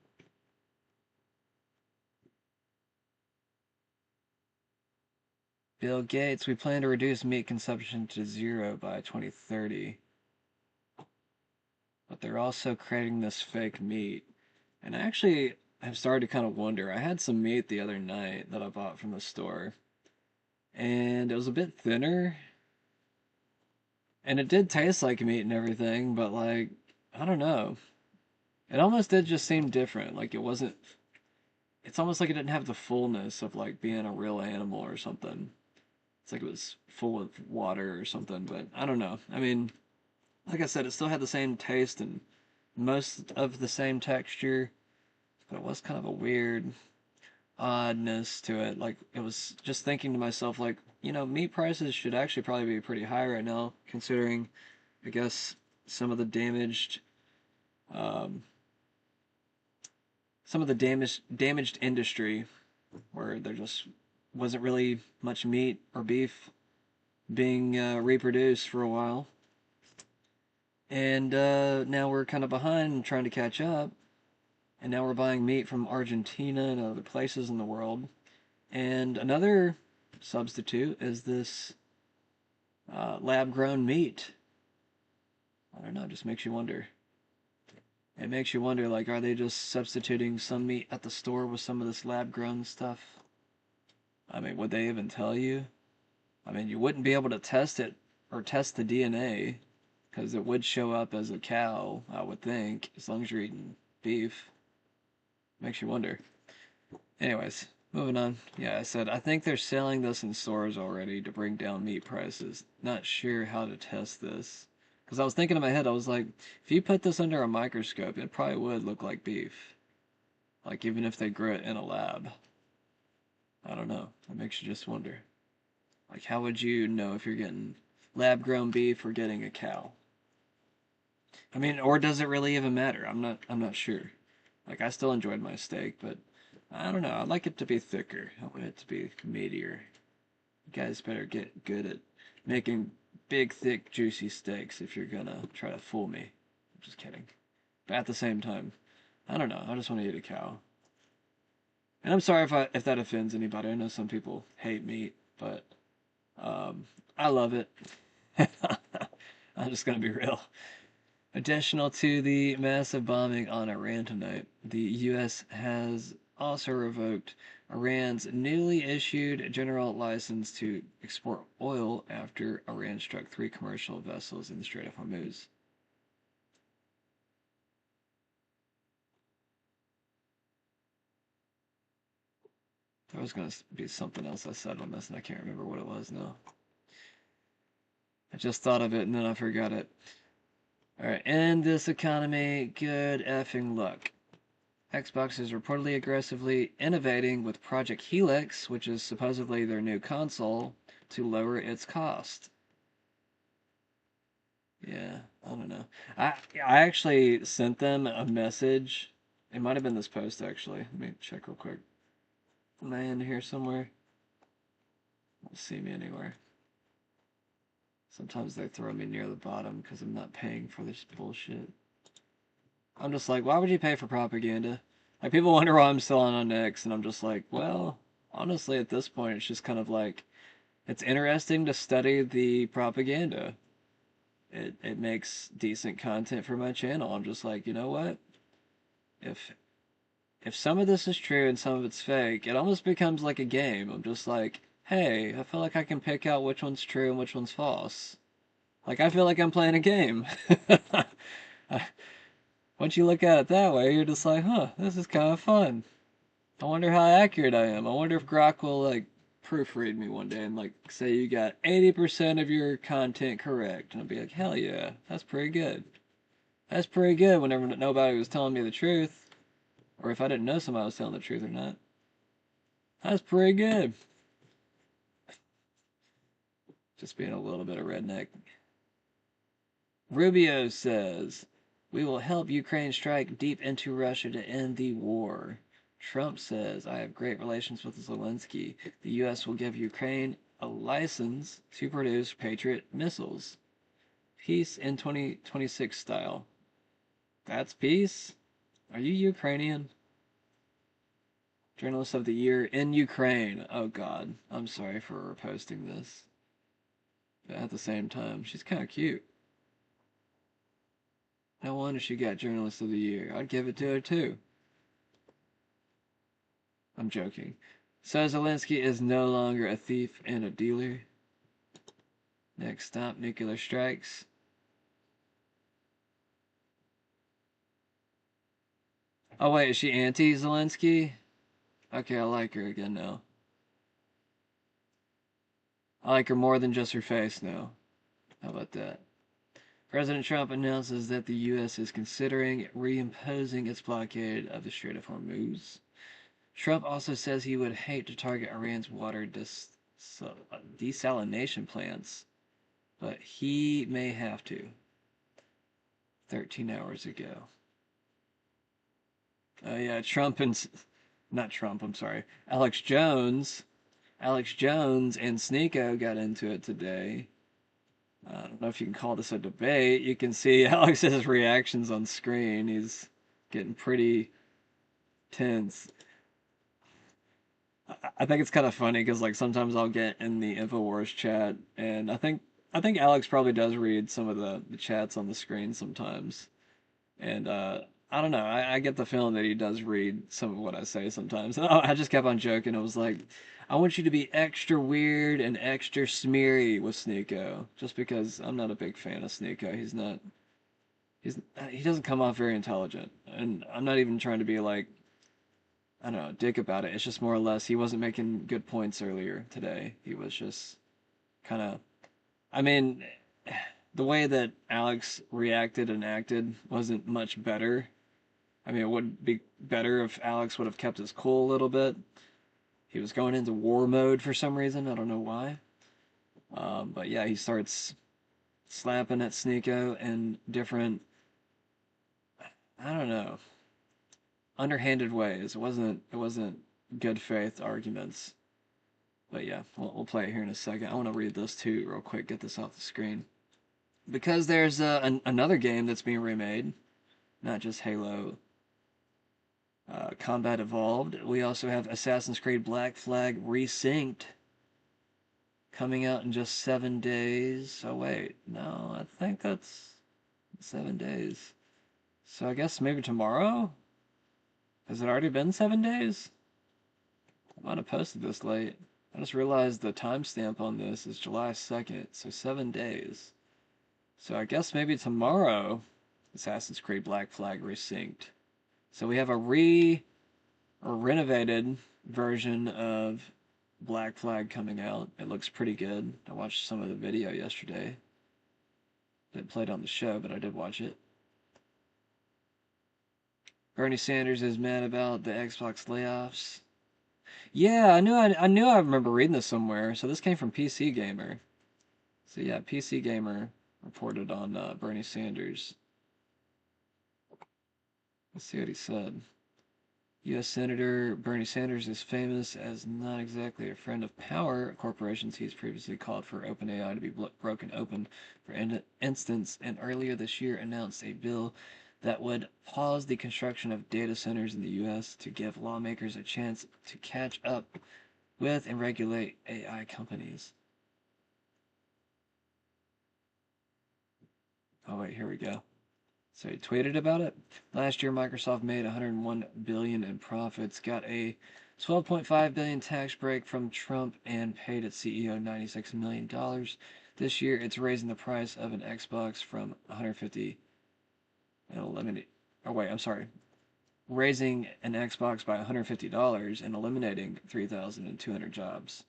Bill Gates, we plan to reduce meat consumption to 0 by 2030. But they're also creating this fake meat. And I actually have started to kind of wonder. I had some meat the other night that I bought from the store. And it was a bit thinner. And it did taste like meat and everything, but like, I don't know. It almost did just seem different. Like it wasn't, it's almost like it didn't have the fullness of like being a real animal or something. It's like it was full of water or something, but I don't know. I mean, like I said, it still had the same taste and most of the same texture, but it was kind of a weird oddness to it. Like it was just thinking to myself, like, meat prices should actually probably be pretty high right now, considering, I guess, some of the um, damaged industry, where there just wasn't really much meat or beef being reproduced for a while. And now we're kind of behind and trying to catch up. And now we're buying meat from Argentina and other places in the world. And another substitute is this lab-grown meat. I don't know, it just makes you wonder. It makes you wonder, like, are they just substituting some meat at the store with some of this lab-grown stuff? I mean, would they even tell you? I mean, you wouldn't be able to test it or test the DNA, because it would show up as a cow, I would think, as long as you're eating beef. Makes you wonder. Anyways, moving on. Yeah, I said, I think they're selling this in stores already to bring down meat prices. Not sure how to test this. Because I was thinking in my head, I was like, if you put this under a microscope, it probably would look like beef. Like, even if they grew it in a lab. I don't know. It makes you just wonder. Like, how would you know if you're getting lab-grown beef or getting a cow? I mean, or does it really even matter? I'm not sure. Like, I still enjoyed my steak, but I don't know. I'd like it to be thicker. I want it to be meatier. You guys better get good at making big, thick, juicy steaks if you're gonna try to fool me. I'm just kidding. But at the same time, I don't know. I just want to eat a cow. And I'm sorry if that offends anybody. I know some people hate meat, but I love it. I'm just gonna be real. Additional to the massive bombing on Iran tonight, the U.S. has also revoked Iran's newly issued general license to export oil after Iran struck 3 commercial vessels in the Strait of Hormuz. There was going to be something else I said on this, and I can't remember what it was now. I just thought of it, and then I forgot it. Alright, in this economy, good effing luck. Xbox is reportedly aggressively innovating with Project Helix, which is supposedly their new console, to lower its cost. Yeah, I don't know. I actually sent them a message. It might have been this post, actually. Let me check real quick. Am I in here somewhere? Don't see me anywhere. Sometimes they throw me near the bottom because I'm not paying for this bullshit. I'm just like, why would you pay for propaganda? Like, people wonder why I'm still on X, and I'm just like, well, honestly, at this point, it's just kind of like, it's interesting to study the propaganda. It makes decent content for my channel. I'm just like, you know what? If some of this is true and some of it's fake, it almost becomes like a game. I'm just like, hey, I feel like I can pick out which one's true and which one's false. Like, I feel like I'm playing a game. Once you look at it that way, you're just like, huh, this is kind of fun. I wonder how accurate I am. I wonder if Grok will, like, proofread me one day and, like, say you got 80% of your content correct. And I'll be like, hell yeah, that's pretty good. That's pretty good whenever nobody was telling me the truth. Or if I didn't know somebody was telling the truth or not. That's pretty good. Just being a little bit of redneck. Rubio says, we will help Ukraine strike deep into Russia to end the war. Trump says, I have great relations with Zelensky. The U.S. will give Ukraine a license to produce Patriot missiles. Peace in 2026 style. That's peace? Are you Ukrainian? Journalist of the Year in Ukraine. Oh God, I'm sorry for posting this. But at the same time, she's kind of cute. No wonder she got Journalist of the Year. I'd give it to her too. I'm joking. So Zelensky is no longer a thief and a dealer. Next stop, nuclear strikes. Oh wait, is she anti-Zelensky? Okay, I like her again now. I like her more than just her face now. How about that? President Trump announces that the U.S. is considering reimposing its blockade of the Strait of Hormuz. Trump also says he would hate to target Iran's water desalination plants, but he may have to. 13 hours ago. Oh yeah, not Trump, I'm sorry. Alex Jones and Sneeko got into it today. I don't know if you can call this a debate. You can see Alex's reactions on screen. He's getting pretty tense. I think it's kind of funny because like sometimes I'll get in the InfoWars chat, and I think Alex probably does read some of the chats on the screen sometimes. And I don't know. I get the feeling that he does read some of what I say sometimes. And I just kept on joking. I was like, I want you to be extra weird and extra smeary with Sneeko, just because I'm not a big fan of Sneeko. He doesn't come off very intelligent, and I'm not even trying to be like, I don't know, dick about it. It's just more or less he wasn't making good points earlier today. He was just kind of, I mean, the way that Alex reacted and acted wasn't much better. I mean, it would be better if Alex would have kept his cool a little bit. He was going into war mode for some reason. I don't know why. But yeah, he starts slapping at Sneeko in different, I don't know, underhanded ways. It wasn't good faith arguments. But yeah, we'll play it here in a second. I want to read this too real quick, get this off the screen. Because there's another game that's being remade, not just Halo Combat Evolved. We also have Assassin's Creed Black Flag Resynced coming out in just 7 days. Oh wait, no, I think that's 7 days. So I guess maybe tomorrow? Has it already been 7 days? I might have posted this late. I just realized the timestamp on this is July 2nd, so 7 days. So I guess maybe tomorrow, Assassin's Creed Black Flag Resynced. So we have a renovated version of Black Flag coming out. It looks pretty good. I watched some of the video yesterday. Didn't play it on the show, but I did watch it. Bernie Sanders is mad about the Xbox layoffs. Yeah, I knew I remember reading this somewhere. So this came from PC Gamer. So yeah, PC Gamer reported on Bernie Sanders. Let's see what he said. U.S. Senator Bernie Sanders is famous as not exactly a friend of power corporations. He's previously called for OpenAI to be broken open for instance, and earlier this year announced a bill that would pause the construction of data centers in the U.S. to give lawmakers a chance to catch up with and regulate AI companies. Oh wait, here we go. So he tweeted about it. Last year, Microsoft made $101 billion in profits, got a $12.5 billion tax break from Trump, and paid its CEO $96 million. This year, it's raising the price of an Xbox from $150 and eliminating. Oh wait, I'm sorry. Raising an Xbox by $150 and eliminating 3,200 jobs.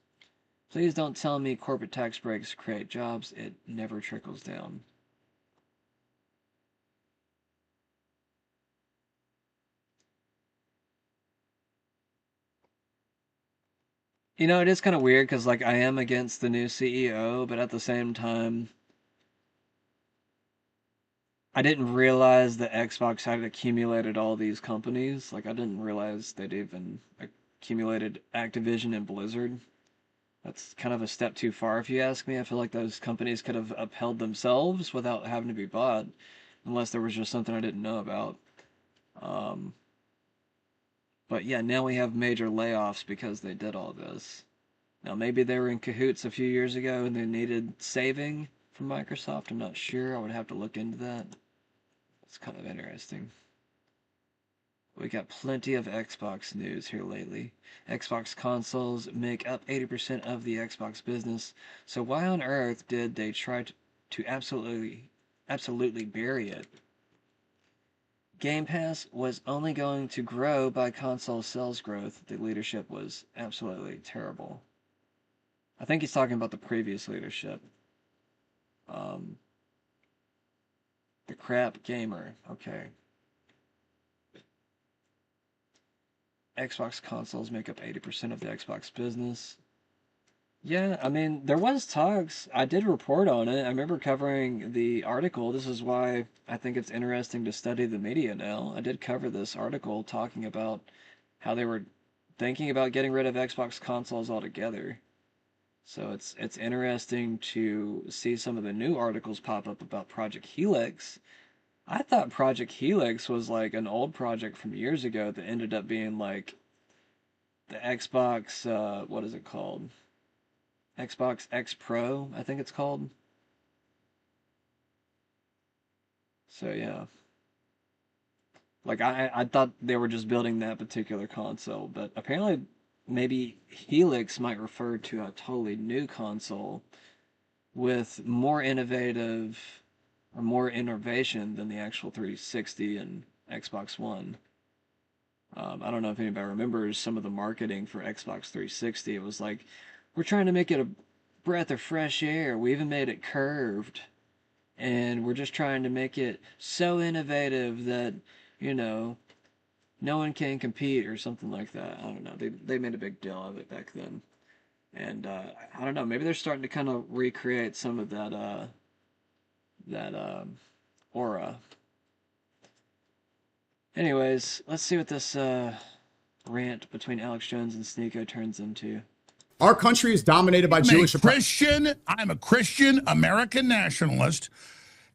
Please don't tell me corporate tax breaks create jobs. It never trickles down. You know, it is kind of weird because, like, I am against the new CEO, but at the same time, I didn't realize that Xbox had accumulated all these companies. Like, I didn't realize they'd even accumulated Activision and Blizzard. That's kind of a step too far, if you ask me. I feel like those companies could have upheld themselves without having to be bought, unless there was just something I didn't know about. But yeah, now we have major layoffs because they did all this. Now, maybe they were in cahoots a few years ago and they needed saving from Microsoft. I'm not sure. I would have to look into that. It's kind of interesting. We got plenty of Xbox news here lately. Xbox consoles make up 80% of the Xbox business. So why on earth did they try to absolutely bury it? Game Pass was only going to grow by console sales growth. The leadership was absolutely terrible. I think he's talking about the previous leadership. The crap gamer. Okay. Xbox consoles make up 80% of the Xbox business. Yeah, I mean, there was talks. I did report on it. I remember covering the article. This is why I think it's interesting to study the media now. I did cover this article talking about how they were thinking about getting rid of Xbox consoles altogether. So it's interesting to see some of the new articles pop up about Project Helix. I thought Project Helix was like an old project from years ago that ended up being like the Xbox, what is it called? Xbox X Pro, I think it's called. So yeah. Like I thought they were just building that particular console, but apparently maybe Helix might refer to a totally new console with more innovative or more innovation than the actual 360 and Xbox One. I don't know if anybody remembers some of the marketing for Xbox 360. It was like, we're trying to make it a breath of fresh air. We even made it curved. And we're just trying to make it so innovative that, no one can compete or something like that. I don't know. They made a big deal of it back then. And I don't know. Maybe they're starting to kind of recreate some of that aura. Anyways, let's see what this rant between Alex Jones and Sneeko turns into. Our country is dominated by Jewish oppression. I'm a Christian American nationalist,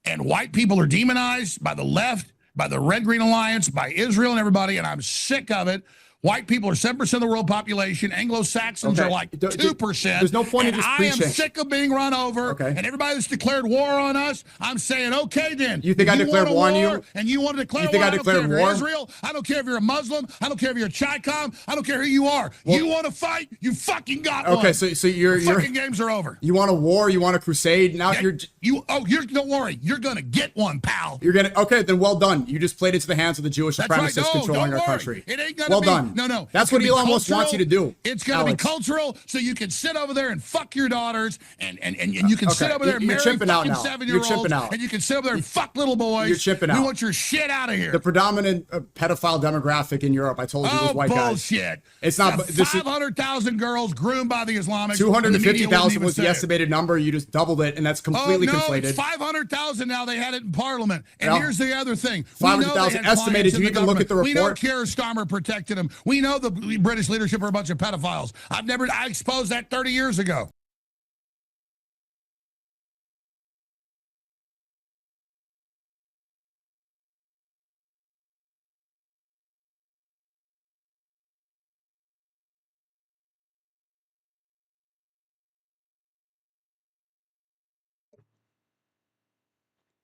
and white people are demonized by the left, by the Red Green Alliance, by Israel and everybody, and I'm sick of it. White people are 7% of the world population. Anglo-Saxons are like 2%. There's no point in just preaching. I am sick of being run over. And everybody that's declared war on us, I'm saying, okay then. You think I declared war on you? And you want to declare war? You think war? I declared war? Israel. I don't care if you're a Muslim. I don't care if you're a Chi-Com. I don't care who you are. Well, you want to fight? You fucking got one. Okay, so your fucking games are over. You want a war? You want a crusade? Now don't worry. You're gonna get one, pal. Okay, then well done. You just played into the hands of the Jewish supremacists controlling our country. It ain't gonna well be, done. No. That's what Elon Musk wants you to do. It's going to be cultural, so you can sit over there and fuck your daughters, and you can sit over there and marry fucking 7-year-olds, and you can sit over there and fuck little boys. You're chipping out. We want your shit out of here. The predominant pedophile demographic in Europe, I told you, was white bullshit. guys. It's not. 500,000 girls groomed by the Islamics. 250,000 was the estimated number. You just doubled it, and that's completely conflated. It's 500,000 now. They had it in Parliament. And here's the other thing. 500,000 estimated. You even look at the report. We know Keir Starmer protected them. We know the British leadership are a bunch of pedophiles. I exposed that 30 years ago.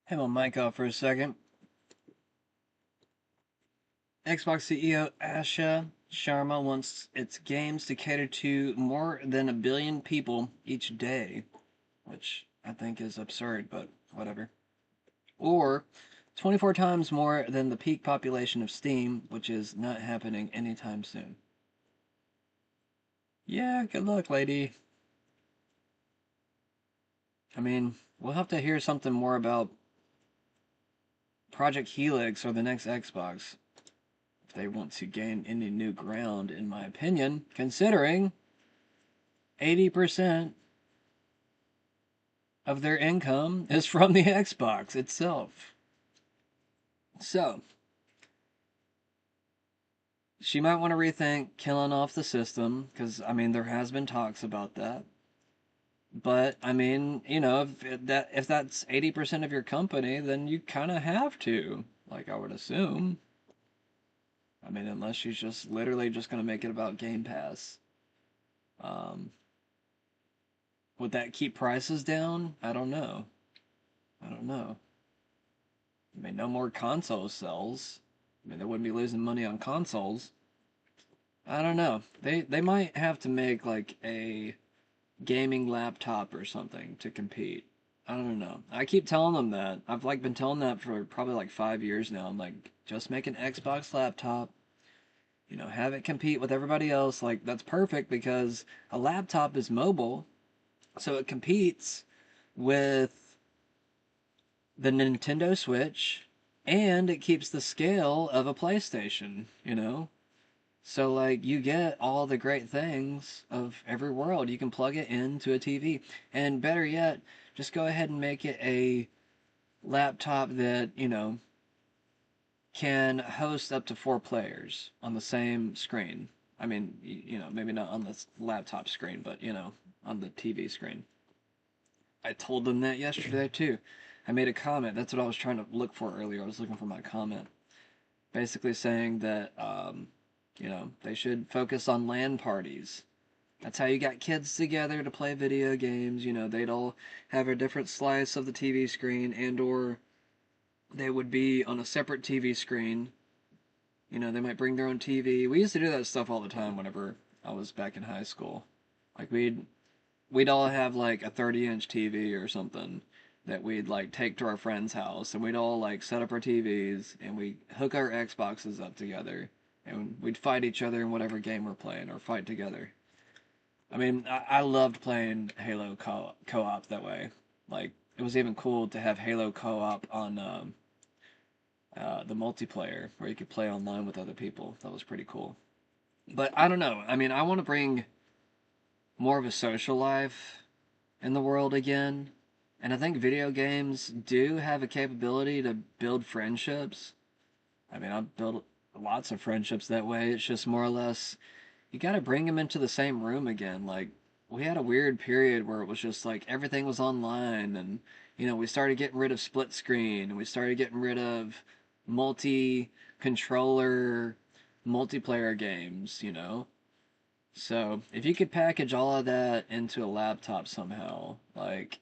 Have my mic off for a second. Xbox CEO Asha Sharma wants its games to cater to more than 1 billion people each day, which I think is absurd, but whatever. Or 24 times more than the peak population of Steam, which is not happening anytime soon. Yeah, good luck, lady. I mean, we'll have to hear something more about Project Helix or the next Xbox if they want to gain any new ground, in my opinion, considering 80% of their income is from the Xbox itself. So, she might want to rethink killing off the system, because, I mean, there has been talks about that. But, I mean, if that's 80% of your company, then you kind of have to, like I would assume. I mean, unless she's just literally just going to make it about Game Pass. Would that keep prices down? I don't know. I don't know. I mean, no more console sales. I mean, they wouldn't be losing money on consoles. I don't know. They might have to make like a gaming laptop or something to compete. I don't know. I keep telling them that. I've like been telling that for probably like 5 years now. I'm like, just make an Xbox laptop. You know, have it compete with everybody else. Like, that's perfect because a laptop is mobile, so it competes with the Nintendo Switch, and it keeps the scale of a PlayStation, you know? So, like, you get all the great things of every world. You can plug it into a TV. And better yet, just go ahead and make it a laptop that, you know, can host up to 4 players on the same screen. I mean, you know, maybe not on the laptop screen, but, you know, on the TV screen. I told them that yesterday, too. I made a comment. That's what I was trying to look for earlier. I was looking for my comment. Basically saying that, you know, they should focus on LAN parties. That's how you got kids together to play video games. You know, they'd all have a different slice of the TV screen, and or they would be on a separate TV screen. You know, they might bring their own TV. We used to do that stuff all the time whenever I was back in high school. Like, we'd all have like a 30-inch TV or something that we'd like take to our friend's house, and we'd all like set up our TVs and we hook our Xboxes up together, and we'd fight each other in whatever game we're playing, or fight together. I mean, I loved playing Halo co-op that way. Like, it was even cool to have Halo co-op on the multiplayer, where you could play online with other people. That was pretty cool. But I don't know. I mean, I want to bring more of a social life in the world again. And I think video games do have a capability to build friendships. I mean, I've built lots of friendships that way. It's just more or less, you got to bring them into the same room again. Like, we had a weird period where it was just like everything was online, and, you know, we started getting rid of split screen, and we started getting rid of multi-controller multiplayer games, you know? So, if you could package all of that into a laptop somehow, like,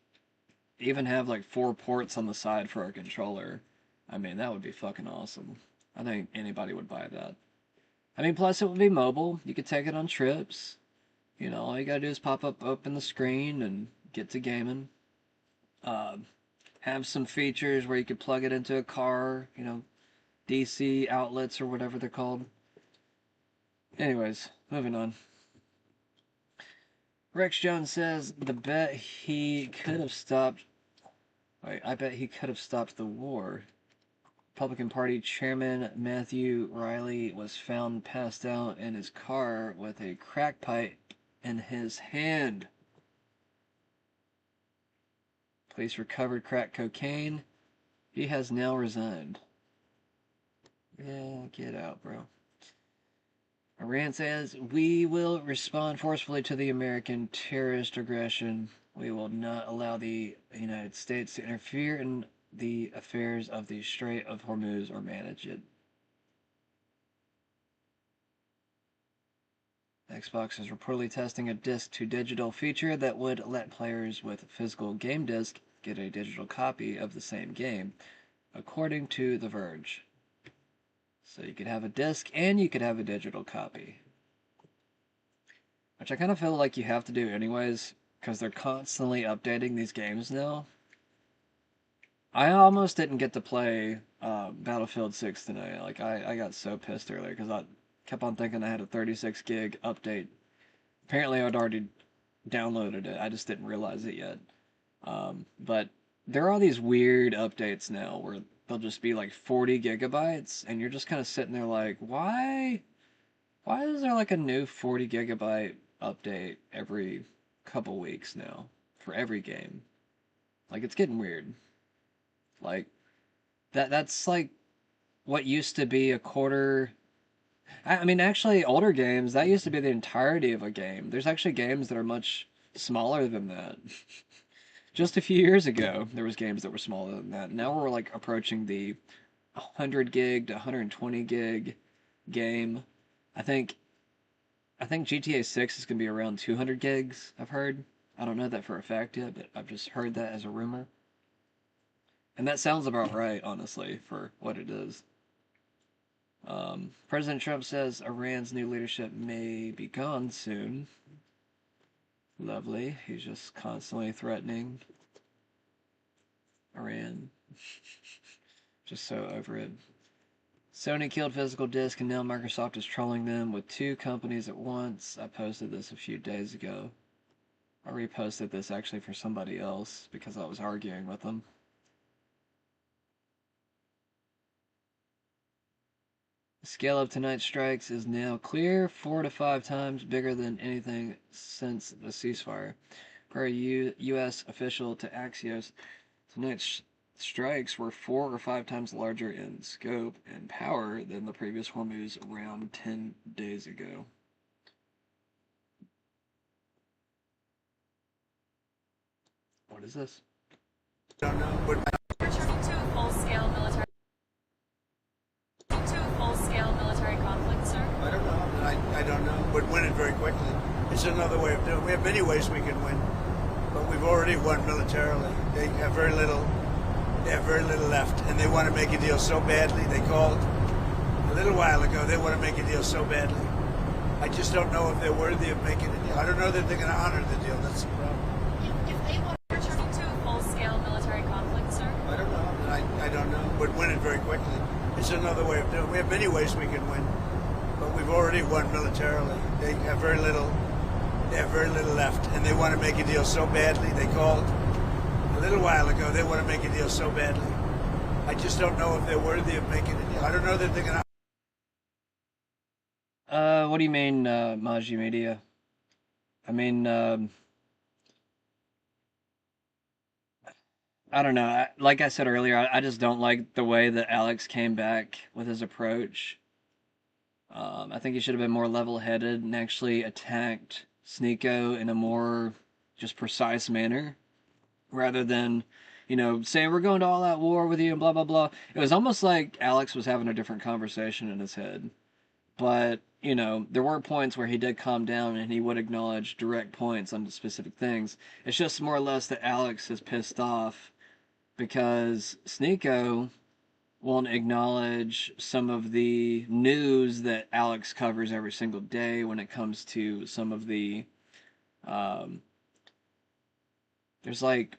even have like 4 ports on the side for a controller, I mean, that would be fucking awesome. I think anybody would buy that. I mean, plus it would be mobile. You could take it on trips. You know, all you gotta do is open the screen and get to gaming. Have some features where you could plug it into a car, you know, DC outlets or whatever they're called. Anyways, moving on. Rex Jones says, I bet he could have stopped the war. Republican Party Chairman Matthew Riley was found passed out in his car with a crack pipe in his hand. Police recovered crack cocaine. He has now resigned. Yeah, get out, bro. Iran says, we will respond forcefully to the American terrorist aggression. We will not allow the United States to interfere in the affairs of the Strait of Hormuz or manage it. Xbox is reportedly testing a disc-to-digital feature that would let players with a physical game disc get a digital copy of the same game, according to The Verge. So you could have a disc and you could have a digital copy. Which I kind of feel like you have to do anyways, because they're constantly updating these games now. I almost didn't get to play Battlefield 6 tonight. Like, I got so pissed earlier because I kept on thinking I had a 36 gig update. Apparently I'd already downloaded it. I just didn't realize it yet. But there are these weird updates now where they'll just be like 40 gigabytes, and you're just kind of sitting there like, why is there like a new 40 gigabyte update every couple weeks now for every game? Like, it's getting weird. Like, that's like what used to be a quarter. I mean, actually, older games, that used to be the entirety of a game. There's actually games that are much smaller than that. Just a few years ago, there was games that were smaller than that. Now we're like approaching the 100 gig to 120 gig game. I think GTA 6 is going to be around 200 gigs, I've heard. I don't know that for a fact yet, but I've just heard that as a rumor. And that sounds about right, honestly, for what it is. President Trump says Iran's new leadership may be gone soon. Lovely. He's just constantly threatening Iran. Just so over it. Sony killed physical disc and now Microsoft is trolling them with 2 companies at once. I posted this a few days ago. I reposted this actually for somebody else because I was arguing with them. The scale of tonight's strikes is now clear, 4 to 5 times bigger than anything since the ceasefire. Per a U.S. official to Axios, tonight's strikes were 4 or 5 times larger in scope and power than the previous Hormuz around 10 days ago. What is this? Don't know. Returning to full-scale military conflict, sir? I don't know. I don't know. But win it very quickly. It's another way of doing it. We have many ways we can win, but we've already won militarily. They have very little. They have very little left, and they want to make a deal so badly. They called a little while ago. They want to make a deal so badly. I just don't know if they're worthy of making a deal. I don't know that they're going to honor the deal. That's the problem. If they want to return to full-scale military conflict, sir? I don't know. I don't know. But win it very quickly. It's another way of doing it. We have many ways we can win, but we've already won militarily. They have very little. They have very little left, and they want to make a deal so badly. They called a little while ago. They want to make a deal so badly. I just don't know if they're worthy of making a deal. I don't know that they're going to. What do you mean, Maji Media? I mean, I don't know. Like I said earlier, I just don't like the way that Alex came back with his approach. I think he should have been more level-headed and actually attacked Sneeko in a more just precise manner, rather than, saying we're going to all-out war with you and blah, blah, blah. It was almost like Alex was having a different conversation in his head. But, there were points where he did calm down and he would acknowledge direct points on specific things. It's just more or less that Alex is pissed off because Sneeko won't acknowledge some of the news that Alex covers every single day when it comes to some of the, there's like,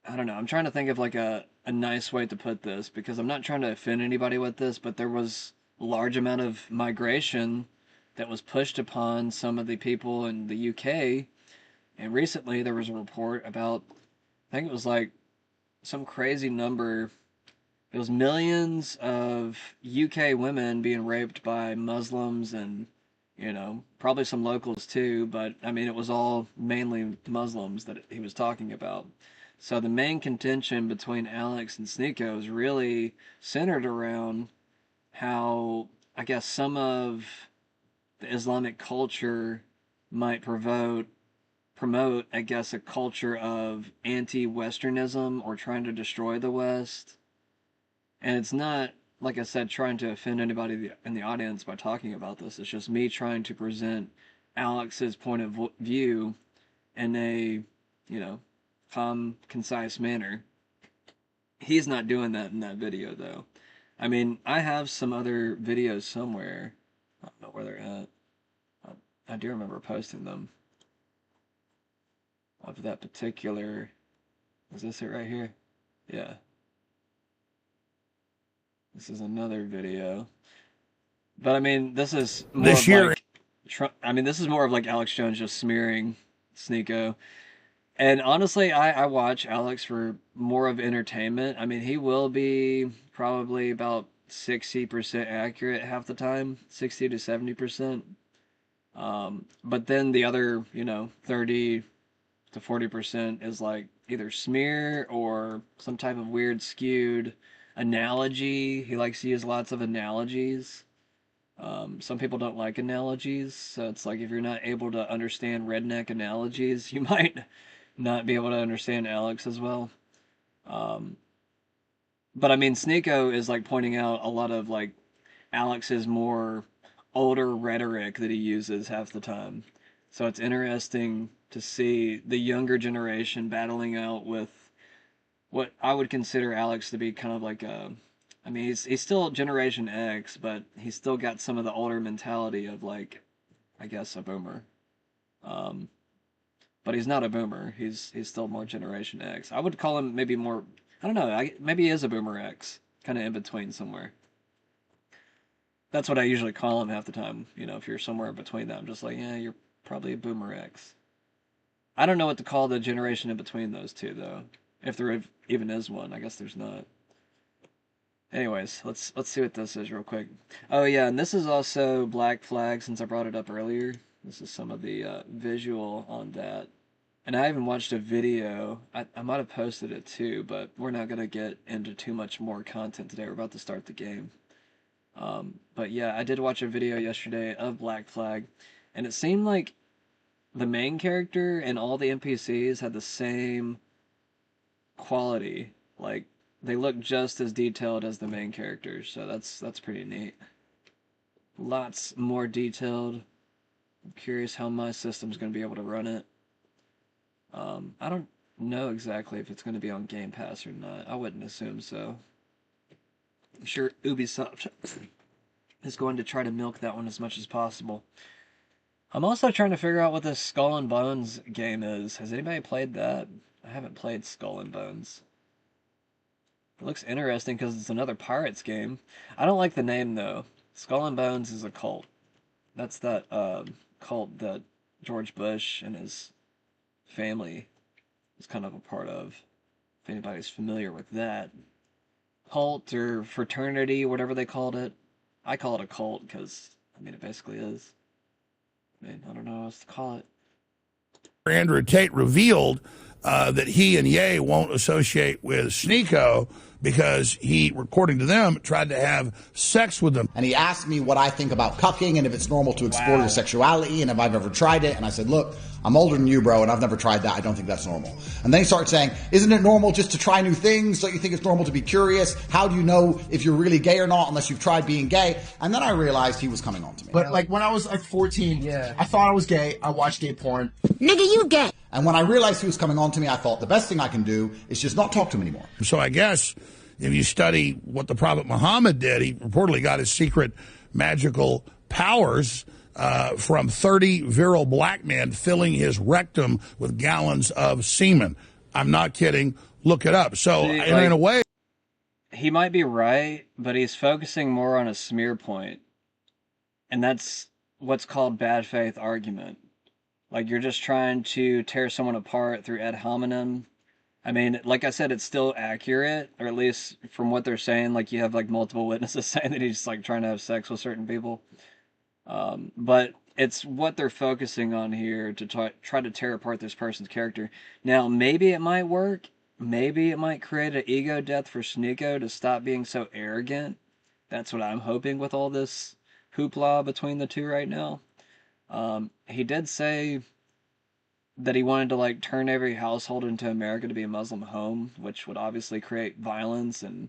I don't know, I'm trying to think of like a nice way to put this, because I'm not trying to offend anybody with this, but there was a large amount of migration that was pushed upon some of the people in the UK, and recently there was a report about, I think it was like some crazy number. It was millions of UK women being raped by Muslims and, probably some locals too, but I mean, it was all mainly Muslims that he was talking about. So the main contention between Alex and Sneeko is really centered around how, I guess, some of the Islamic culture might promote, I guess, a culture of anti-Westernism or trying to destroy the West. And it's not, like I said, trying to offend anybody in the audience by talking about this. It's just me trying to present Alex's point of view in a, calm, concise manner. He's not doing that in that video, though. I mean, I have some other videos somewhere. I don't know where they're at. I do remember posting them. Of that particular... Is this it right here? Yeah. This is another video. But I mean, this is more this of year, like... this is more of like Alex Jones just smearing Sneeko. And honestly, I watch Alex for more of entertainment. I mean, he will be probably about 60% accurate half the time, 60 to 70%. But then the other, 30 to 40% is like either smear or some type of weird skewed analogy. He likes to use lots of analogies. Some people don't like analogies, so it's like if you're not able to understand redneck analogies, you might not be able to understand Alex as well. But I mean, Sneeko is like pointing out a lot of like Alex's more older rhetoric that he uses half the time. So it's interesting to see the younger generation battling out with what I would consider Alex to be kind of like a, I mean, he's still Generation X, but he's still got some of the older mentality of like, I guess, a boomer. But he's not a boomer. He's still more Generation X. I would call him maybe more, I don't know, maybe he is a boomer X, kind of in between somewhere. That's what I usually call him half the time. You know, if you're somewhere in between that, I'm just like, yeah, you're probably a boomer X. I don't know what to call the generation in between those two, though. If there even is one. I guess there's not. Anyways, let's see what this is real quick. Oh, yeah, and this is also Black Flag, since I brought it up earlier. This is some of the visual on that. And I even watched a video. I might have posted it, too, but we're not going to get into too much more content today. We're about to start the game. But yeah, I did watch a video yesterday of Black Flag, and it seemed like the main character and all the NPCs had the same quality. Like, they look just as detailed as the main characters, so that's pretty neat. Lots more detailed. I'm curious how my system's going to be able to run it. I don't know exactly if it's going to be on Game Pass or not. I wouldn't assume so. I'm sure Ubisoft is going to try to milk that one as much as possible. I'm also trying to figure out what this Skull and Bones game is. Has anybody played that? I haven't played Skull and Bones. It looks interesting because it's another Pirates game. I don't like the name, though. Skull and Bones is a cult. That's that cult that George Bush and his family is kind of a part of. If anybody's familiar with that. Cult or fraternity, whatever they called it. I call it a cult because, I mean, it basically is. I mean, I don't know what else to call it. Andrew Tate revealed that he and Ye won't associate with Sneeko because he, according to them, tried to have sex with them. And he asked me what I think about cucking and if it's normal to explore your sexuality and if I've ever tried it. And I said, look, I'm older than you, bro, and I've never tried that. I don't think that's normal. And then he started saying, isn't it normal just to try new things? Don't you think it's normal to be curious? How do you know if you're really gay or not unless you've tried being gay? And then I realized he was coming on to me. But like when I was like 14, I thought I was gay. I watched gay porn. Nigga, you gay. And when I realized he was coming on to me, I thought the best thing I can do is just not talk to him anymore. So I guess if you study what the Prophet Muhammad did, he reportedly got his secret magical powers from 30 virile black men filling his rectum with gallons of semen. I'm not kidding. Look it up. So in a way, he might be right, but he's focusing more on a smear point. And that's what's called bad faith argument. Like, you're just trying to tear someone apart through ad hominem. I mean, like I said, it's still accurate, or at least from what they're saying. Like, you have, like, multiple witnesses saying that he's, like, trying to have sex with certain people. But it's what they're focusing on here to try to tear apart this person's character. Now, maybe it might work. Maybe it might create an ego death for Sneeko to stop being so arrogant. That's what I'm hoping with all this hoopla between the two right now. He did say that he wanted to like turn every household into America to be a Muslim home, which would obviously create violence and,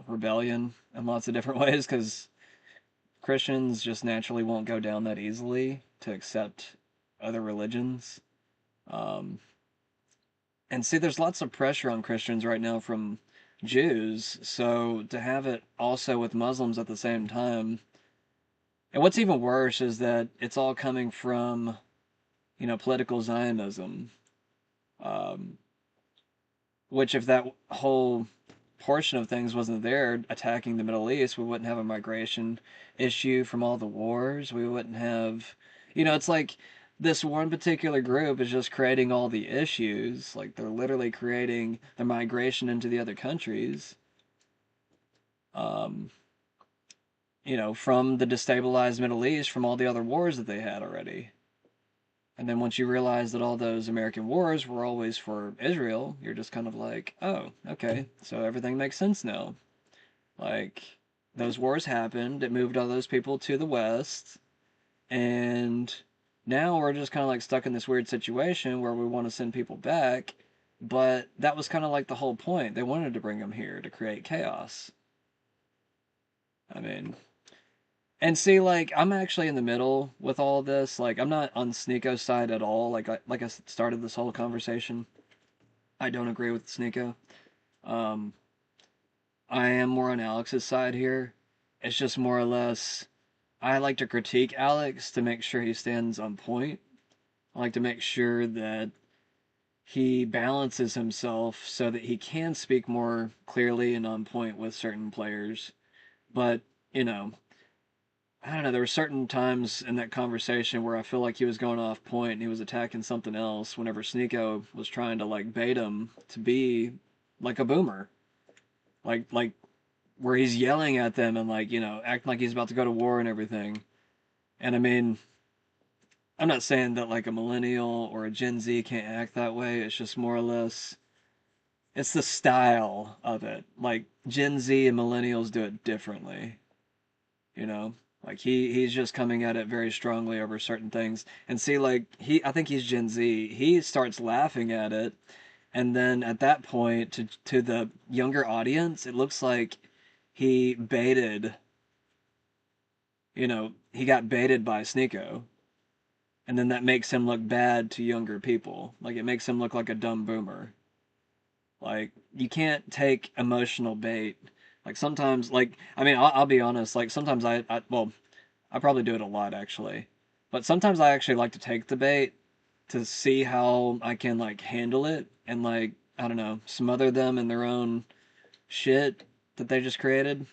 rebellion in lots of different ways, because Christians just naturally won't go down that easily to accept other religions. And see, there's lots of pressure on Christians right now from Jews, so to have it also with Muslims at the same time. And what's even worse is that it's all coming from, political Zionism. Which if that whole portion of things wasn't there attacking the Middle East, we wouldn't have a migration issue from all the wars. We wouldn't have, it's like this one particular group is just creating all the issues. Like, they're literally creating the migration into the other countries. From the destabilized Middle East, from all the other wars that they had already. And then once you realize that all those American wars were always for Israel, you're just kind of like, oh, okay, so everything makes sense now. Like, those wars happened, it moved all those people to the West, and now we're just kind of like stuck in this weird situation where we want to send people back, but that was kind of like the whole point. They wanted to bring them here to create chaos. I mean, and see, like, I'm actually in the middle with all this. Like, I'm not on Sneako's side at all. Like I started this whole conversation. I don't agree with Sneako. Um, I am more on Alex's side here. It's just more or less, I like to critique Alex to make sure he stands on point. I like to make sure that he balances himself so that he can speak more clearly and on point with certain players. But, you know, I don't know, there were certain times in that conversation where I feel like he was going off point and he was attacking something else whenever Sneeko was trying to like bait him to be like a boomer. Like where he's yelling at them and like, you know, acting like he's about to go to war and everything. And I mean, I'm not saying that like a millennial or a Gen Z can't act that way. It's just more or less, it's the style of it. Like Gen Z and millennials do it differently, you know? Like he's just coming at it very strongly over certain things. And see, like I think he's Gen Z. He starts laughing at it, and then at that point, to the younger audience, it looks like he baited. You know, he got baited by Sneeko, and then that makes him look bad to younger people. Like it makes him look like a dumb boomer. Like you can't take emotional bait. Like sometimes, like I mean, I'll be honest. Like sometimes well, I probably do it a lot actually, but sometimes I actually like to take the bait to see how I can like handle it and like I don't know, smother them in their own shit that they just created.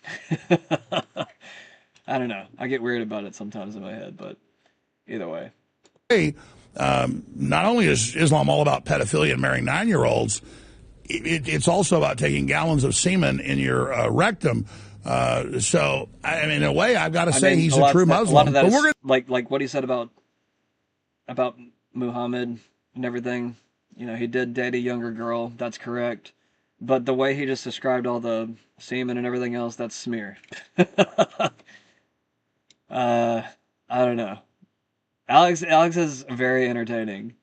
I don't know. I get weird about it sometimes in my head, but either way. Hey, not only is Islam all about pedophilia and marrying 9-year-olds, it's also about taking gallons of semen in your rectum. So, I mean, in a way, I've got to say he's a true Muslim. A lot of that but is, we're gonna... like what he said about Muhammad and everything. You know, he did date a younger girl. That's correct. But the way he just described all the semen and everything else, that's smear. I don't know. Alex is very entertaining.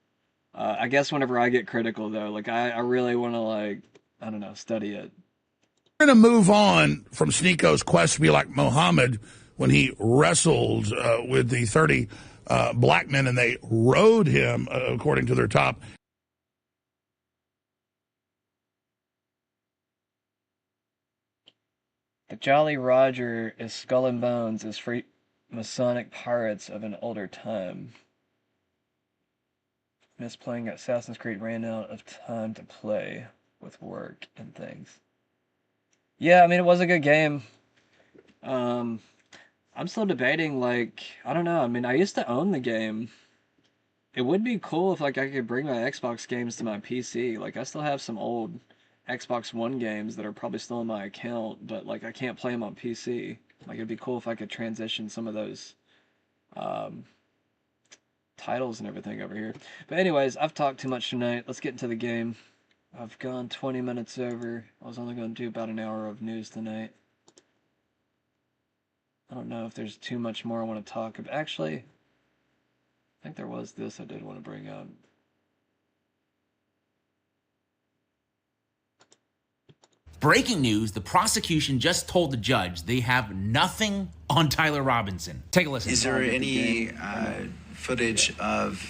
I guess whenever I get critical though, like I really want to like I don't know, study it. We're going to move on from Sneako's quest to be like Muhammad when he wrestled with the 30 black men and they rode him according to their top. The Jolly Roger is Skull and Bones is free Masonic pirates of an older time. Miss playing Assassin's Creed ran out of time to play with work and things. Yeah, I mean, it was a good game. I'm still debating, like, I don't know. I mean, I used to own the game. It would be cool if, like, I could bring my Xbox games to my PC. Like, I still have some old Xbox One games that are probably still in my account, but, like, I can't play them on PC. Like, it'd be cool if I could transition some of those, titles and everything over here. But anyways, I've talked too much tonight. Let's get into the game. I've gone 20 minutes over. I was only going to do about an hour of news tonight. I don't know if there's too much more I want to talk about. Actually, I think there was this I did want to bring up. Breaking news, the prosecution just told the judge they have nothing on Tyler Robinson. Take a listen. Is there any footage of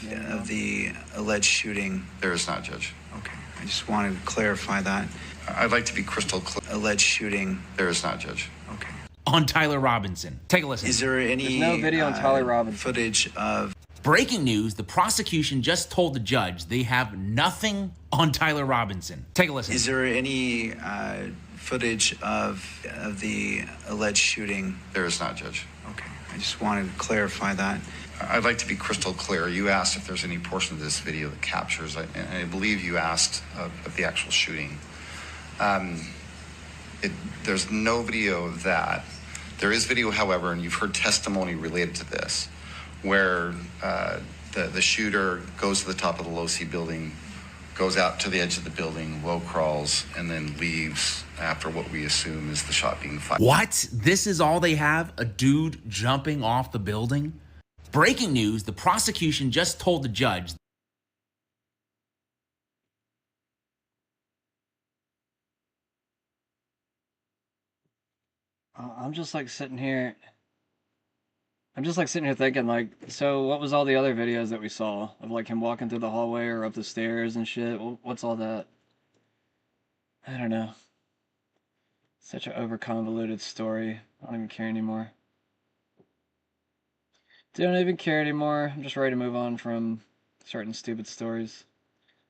the alleged shooting? There is not, Judge. Okay, I just wanted to clarify that. I'd like to be crystal clear. Alleged shooting. There is not, Judge. Okay. On Tyler Robinson. Take a listen. Is there any There's no video on Tyler Robinson. footage of... Breaking news, the prosecution just told the judge they have nothing on Tyler Robinson. Take a listen. Is there any footage of the alleged shooting? There is not, Judge. Okay, I just wanted to clarify that. I'd like to be crystal clear. You asked if there's any portion of this video that captures, and I believe you asked of the actual shooting. There's no video of that. There is video, however, and you've heard testimony related to this, where the shooter goes to the top of the low-C building, goes out to the edge of the building, low crawls, and then leaves after what we assume is the shot being fired. What? This is all they have? A dude jumping off the building? Breaking news, the prosecution just told the judge. I'm just like sitting here. I'm just like sitting here thinking, like, so what was all the other videos that we saw of like him walking through the hallway or up the stairs and shit? What's all that? I don't know. Such an over-convoluted story. I don't even care anymore. Don't even care anymore. I'm just ready to move on from certain stupid stories.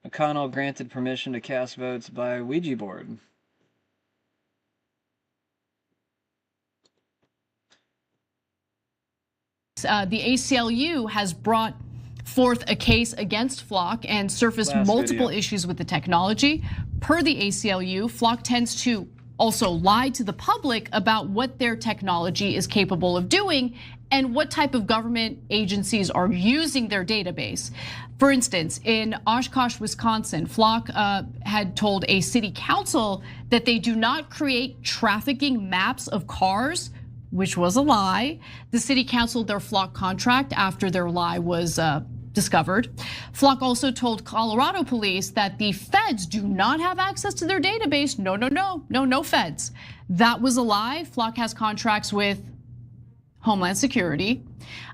McConnell granted permission to cast votes by Ouija board. The ACLU has brought forth a case against Flock and surfaced multiple issues with the technology. Per the ACLU, Flock tends to also lie to the public about what their technology is capable of doing and what type of government agencies are using their database. For instance, in Oshkosh, Wisconsin, Flock had told a city council that they do not create trafficking maps of cars, which was a lie. The city canceled their Flock contract after their lie was discovered. Flock also told Colorado police that the feds do not have access to their database. No feds. That was a lie. Flock has contracts with Homeland Security.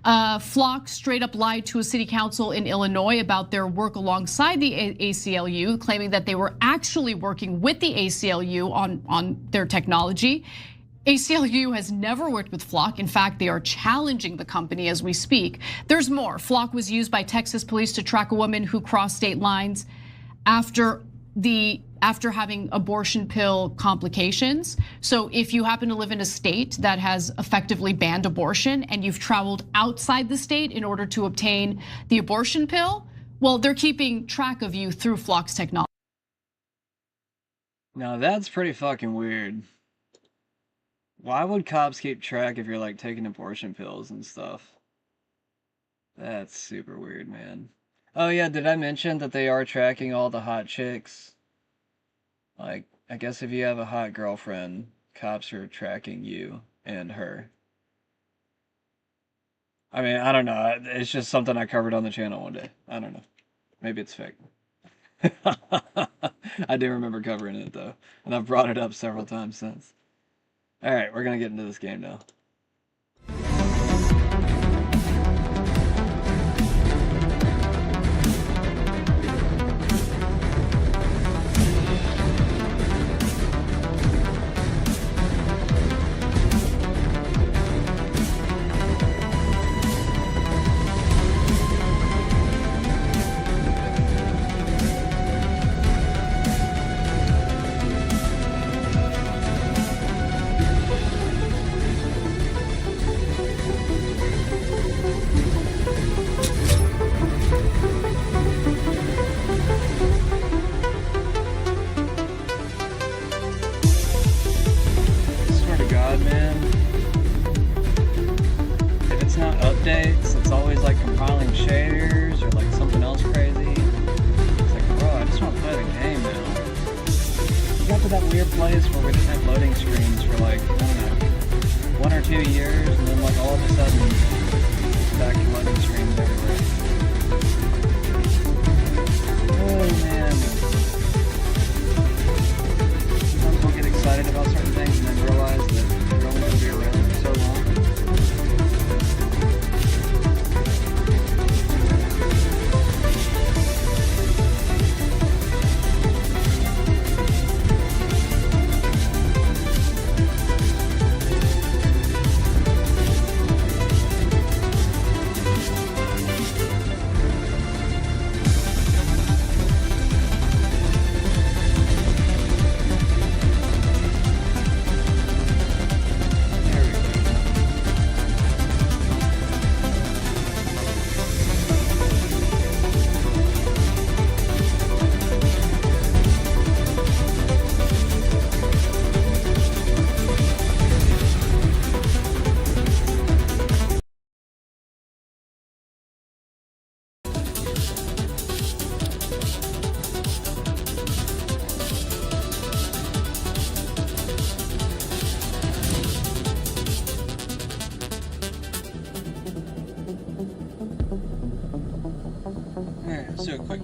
Flock straight up lied to a city council in Illinois about their work alongside the ACLU, claiming that they were actually working with the ACLU on their technology. ACLU has never worked with Flock. In fact, they are challenging the company as we speak. There's more. Flock was used by Texas police to track a woman who crossed state lines after having abortion pill complications. So if you happen to live in a state that has effectively banned abortion and you've traveled outside the state in order to obtain the abortion pill, well, they're keeping track of you through Flock's technology. Now that's pretty fucking weird. Why would cops keep track if you're like taking abortion pills and stuff? That's super weird, man. Oh yeah, did I mention that they are tracking all the hot chicks? Like, I guess if you have a hot girlfriend, cops are tracking you and her. I mean, I don't know. It's just something I covered on the channel one day. I don't know. Maybe it's fake. I do remember covering it though, and I've brought it up several times since. All right, we're gonna get into this game now. It's always like compiling shaders or like something else crazy. It's like, bro, I just want to play the game now. We got to that weird place where we didn't have loading screens for like, I don't know, 1 or 2 years, and then like all of a sudden, it's back to loading screens everywhere. Oh man. Sometimes we'll get excited about certain things and then realize that they're only going to be around for so long.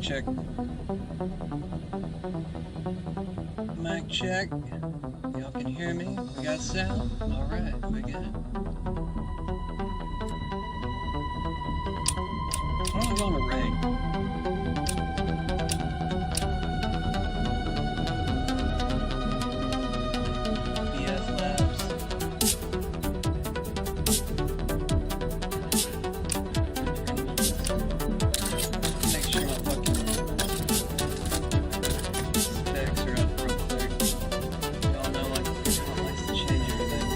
Check. Mic check. Y'all can hear me? We got sound? All right, we good. Why don't I go on a ring? BS Labs. Make sure my fucking specs are up real quick. Y'all know like everyone likes to change everything.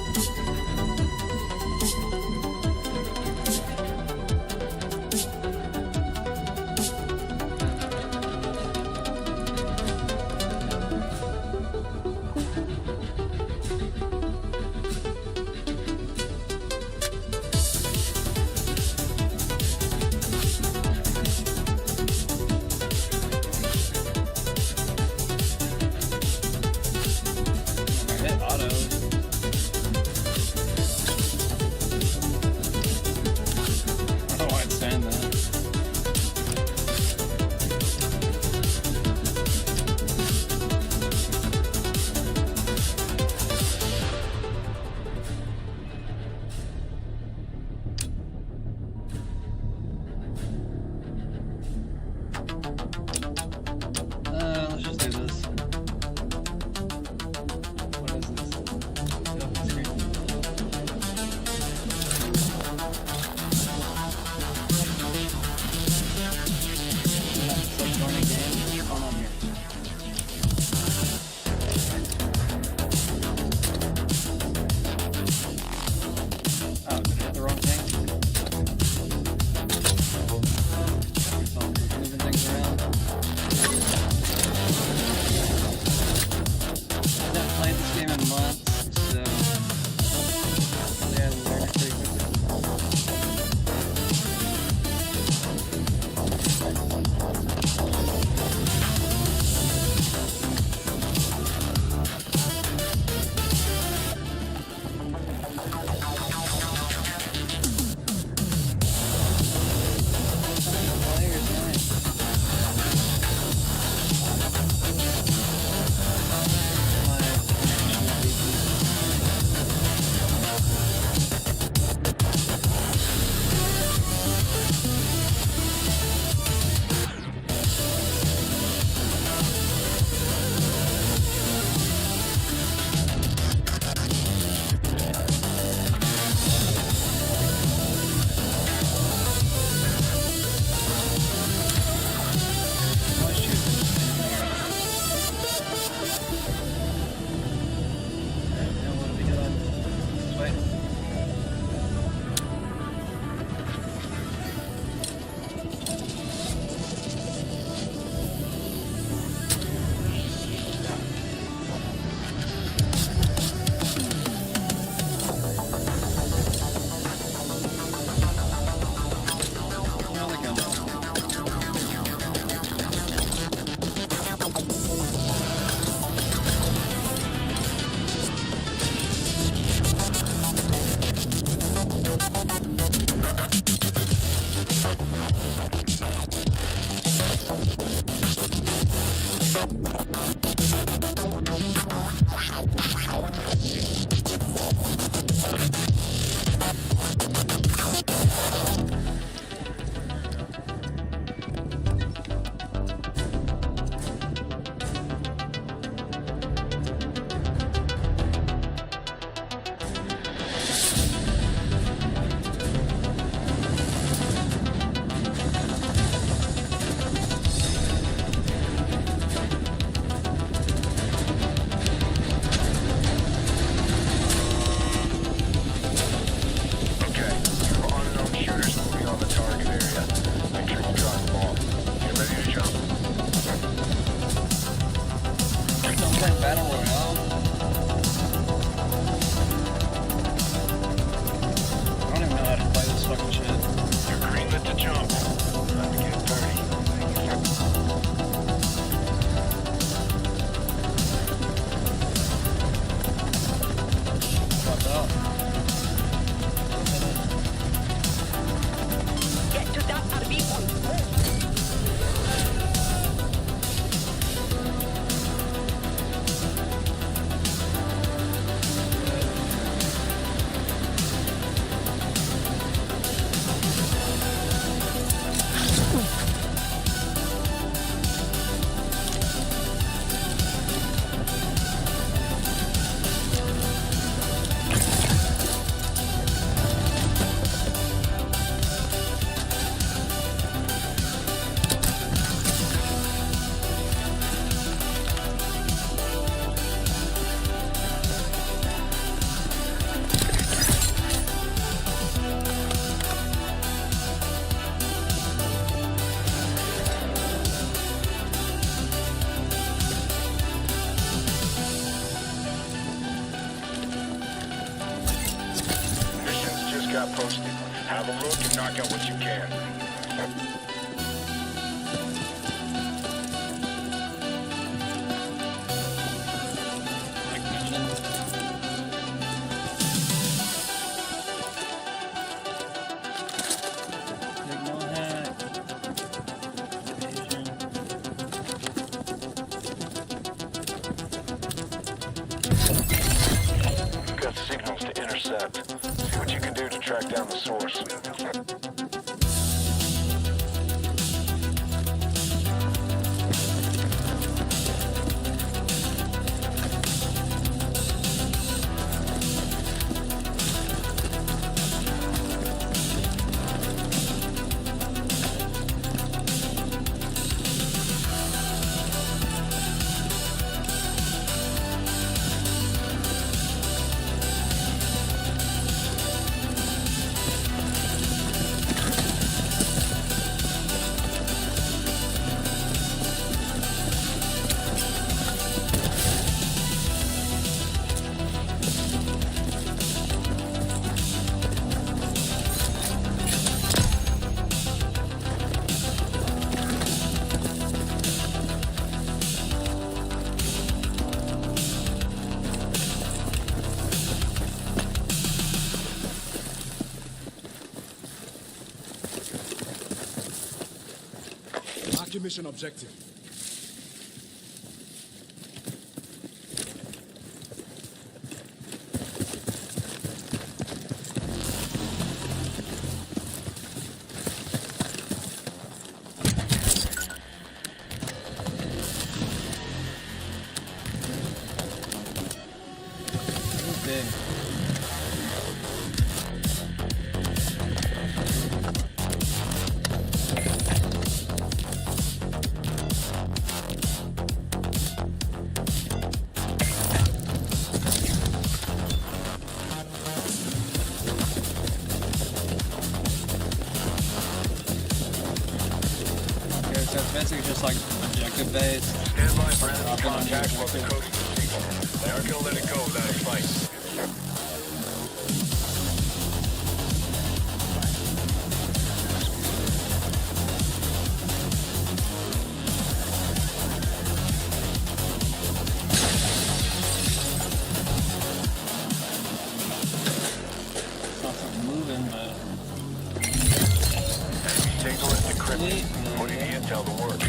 map posted. Have a look and knock out what you can. You've got signals to intercept. See what you can do to track down the source. Mark your mission objective. So it's basically just like objective based. Stand by for enemy contact while the code is proceeding. They aren't gonna let it go without a fight. Take the list decrypted. Putting the intel to work.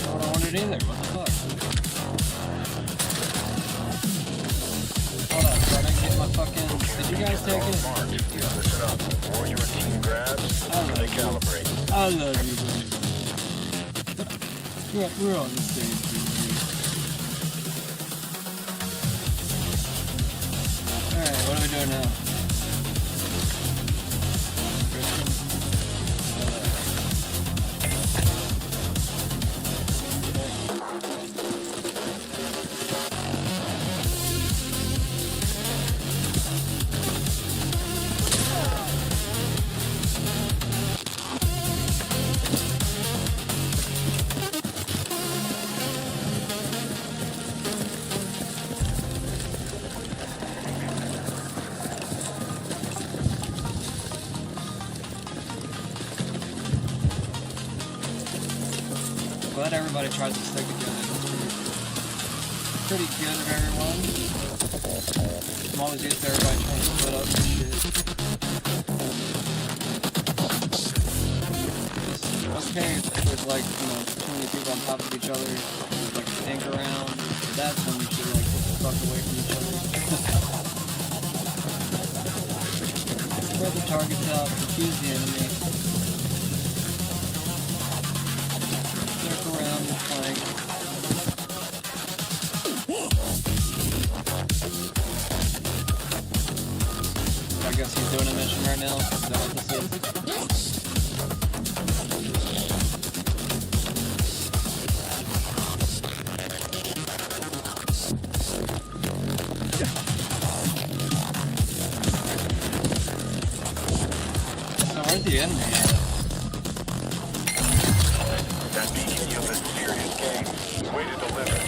I don't want it either. What the fuck? Hold on, so I didn't get my fucking. Did you guys take it? Listen up. The more your team grabs, the more they calibrate. I love you, buddy. We're on the same team. Alright, what are we doing now? Glad everybody tries to stick together. Pretty good of everyone. I'm always used to everybody trying to split up and shit. It's okay if there's like, you know, too many people on top of each other, like stink around. But that's when you should like get the fuck away from each other. Spread the targets out, confuse the enemy. Around the flank. I guess he's doing a mission right now. Is that what this is? Where's the enemy at? That beacon yielded serious gain. Way to deliver.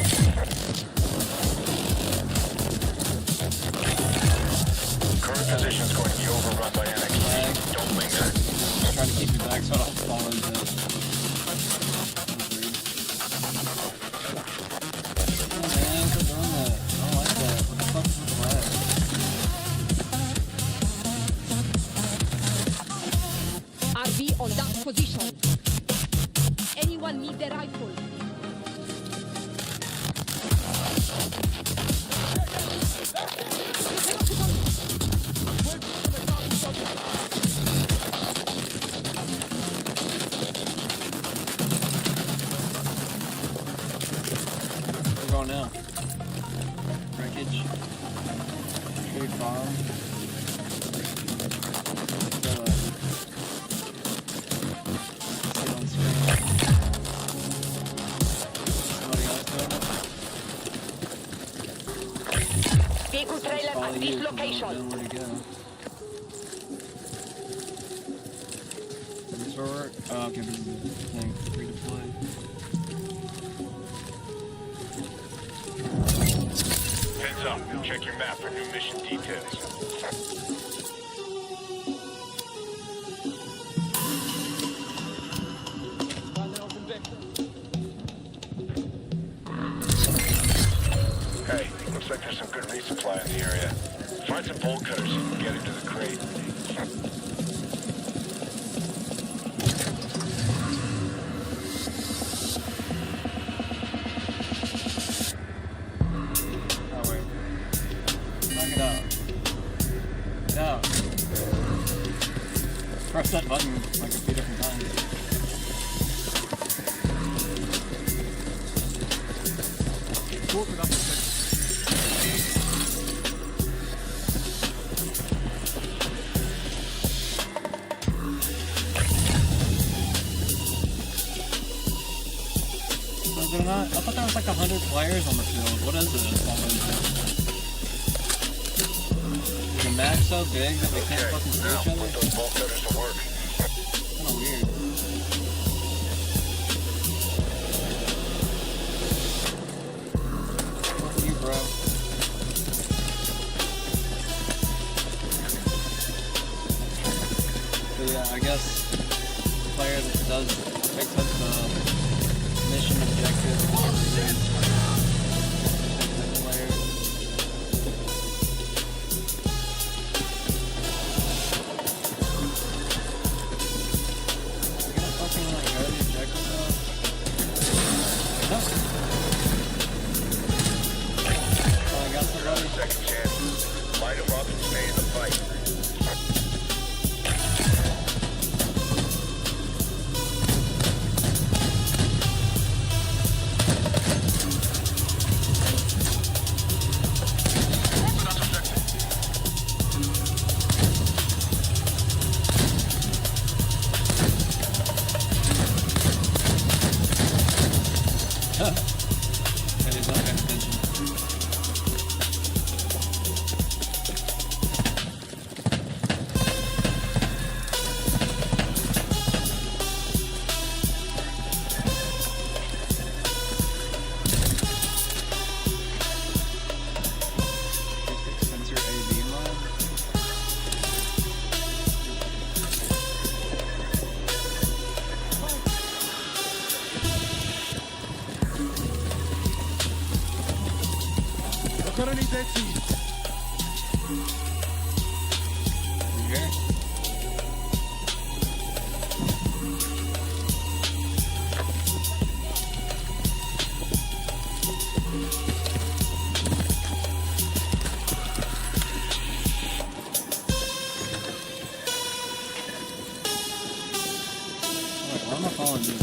Current position's going to be overrun by enemies. Don't linger. Try to keep you back so I don't fall into it. Oh man, quit doing that. I don't like that. What the fuck is with the lag? RV on that position. Anyone need their rifle? We're going now. Wreckage. Trade farm. Vehicle trailer at this location. Where to go? This is where we're. Oh, okay, this is the thing. Redeploy. Heads up. Check your map for new mission details. Hey, looks like there's some good resupply in the area. Find some bolt cutters and get into the crate. Oh, wait. Knock it out. Get out. Press that button like a few different times. Cool, it up a second. I thought there was like 100 players on the field. What is this? Is the map so big that we can't fucking see each other? Those bolt cutters to work. Kinda weird. Fuck you, bro. But yeah, I guess the player that does picks up the mission objective. Second chance. Light them up and stay in the fight. Why am I following you?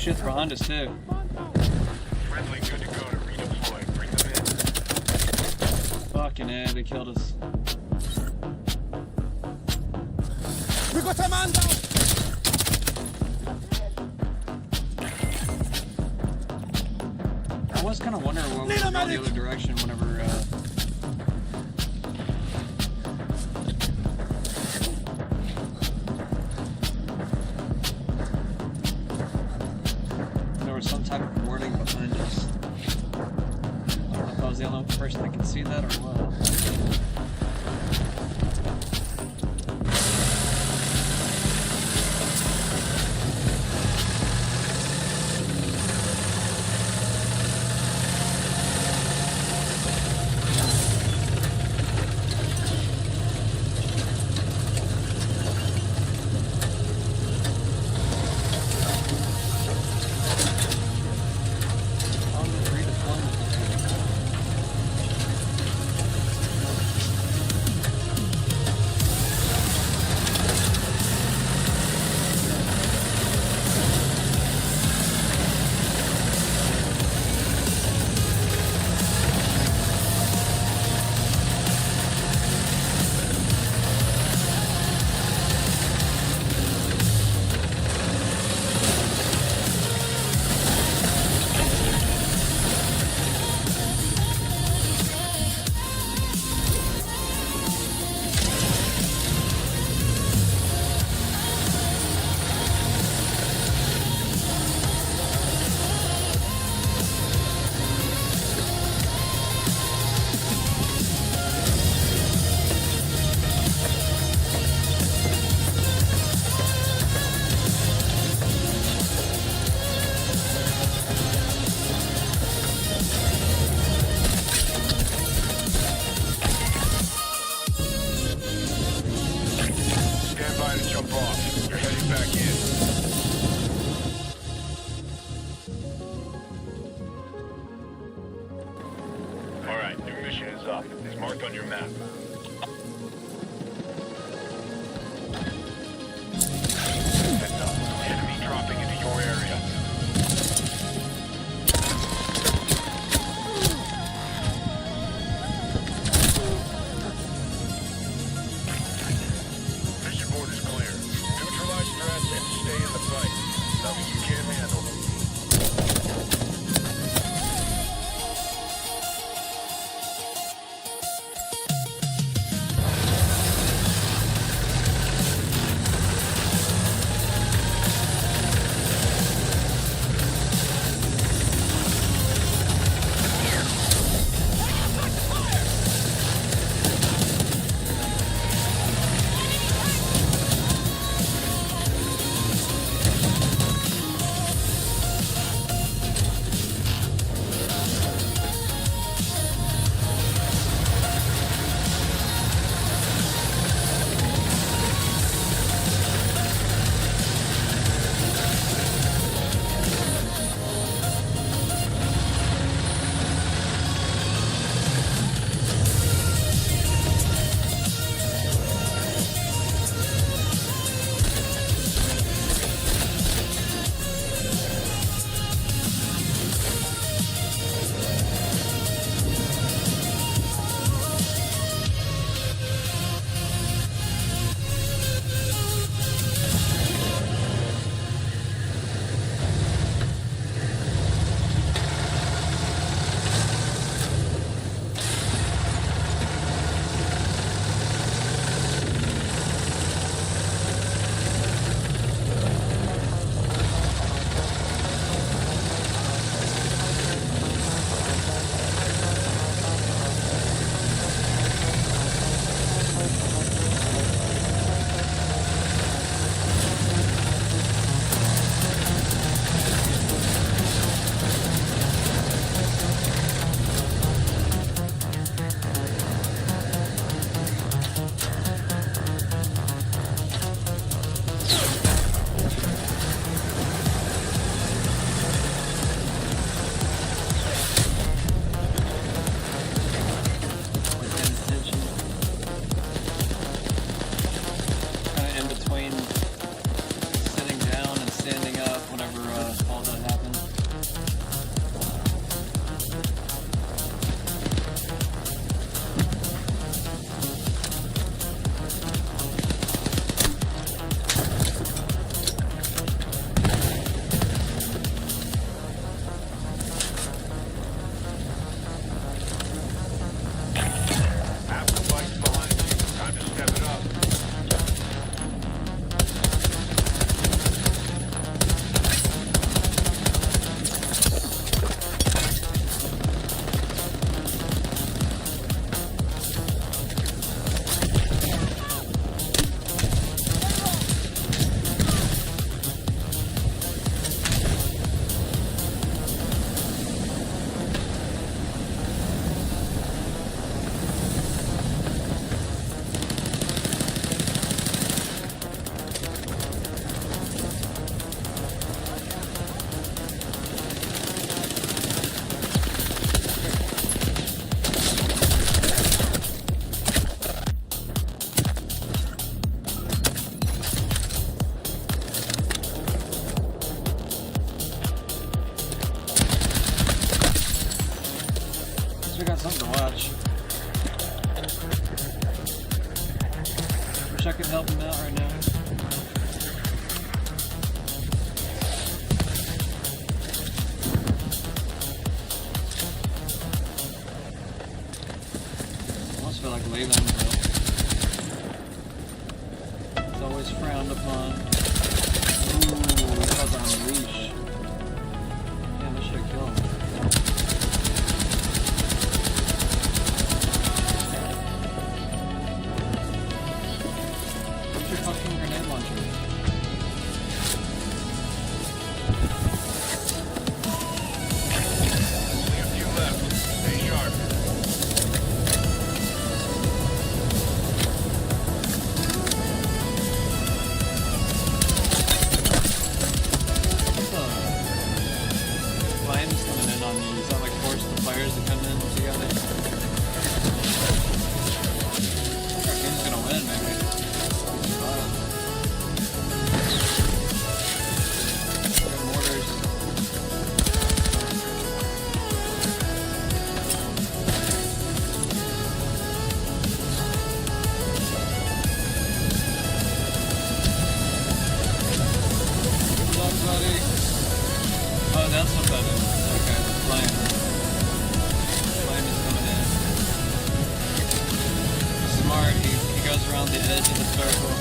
shit's behind us too. Friendly, good to go to redeploy. Bring them in. Fucking A, they killed us. I was kind of wondering what was going the other direction whenever. There was some type of warning behind us. I don't know if I was the only person that could see that or what. Stand by to jump off. You're heading back in. All right, your mission is up. It's marked on your map. Heads up. Enemy dropping into your area. Mission board is clear. Neutralize threats and Wish I could help him out right now. I almost feel like leaving him, but it's always frowned upon. Ooh, that was on a leash. Damn, this should kill him. Where's your fucking grenade launcher? Only a few left. Stay sharp. Flames coming in on me. Does that like force the players to come in together? Our team's gonna win, maybe. Mortars. Good luck, buddy. Oh, that's what that is. Okay, flame. Flame is coming in. Smart, he goes around the edge of the circle.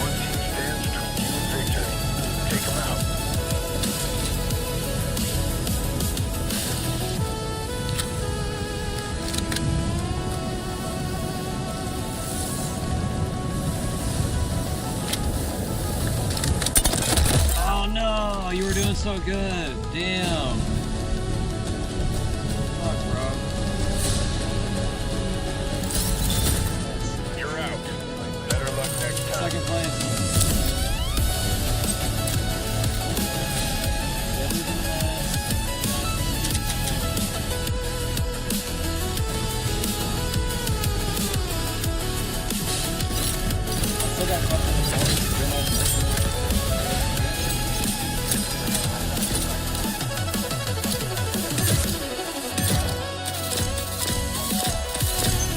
One team stands to win victory. Take them out. Oh no, you were doing so good. Damn. Fuck, bro. You're out. Better luck next time. Second place. Still got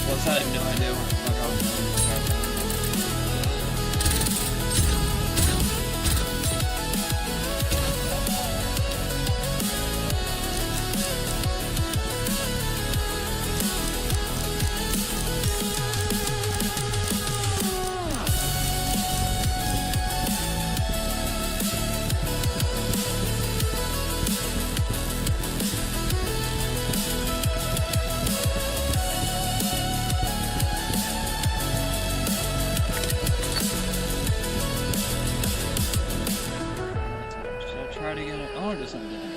What's that? I have no idea what the fuck I was doing. Should I try to get it? I want to do something different.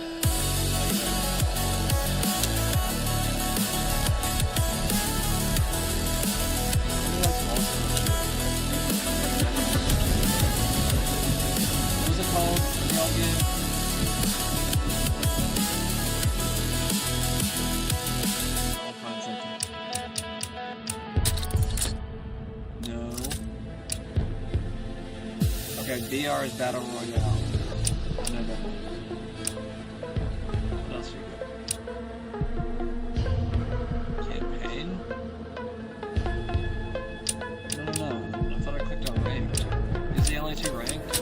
What was it called? Y'all game? I'll find something. No. Okay, BR is Battle Royale. I know that. What else you got? Campaign? No. I thought I clicked on ranked. Is he only 2 ranked?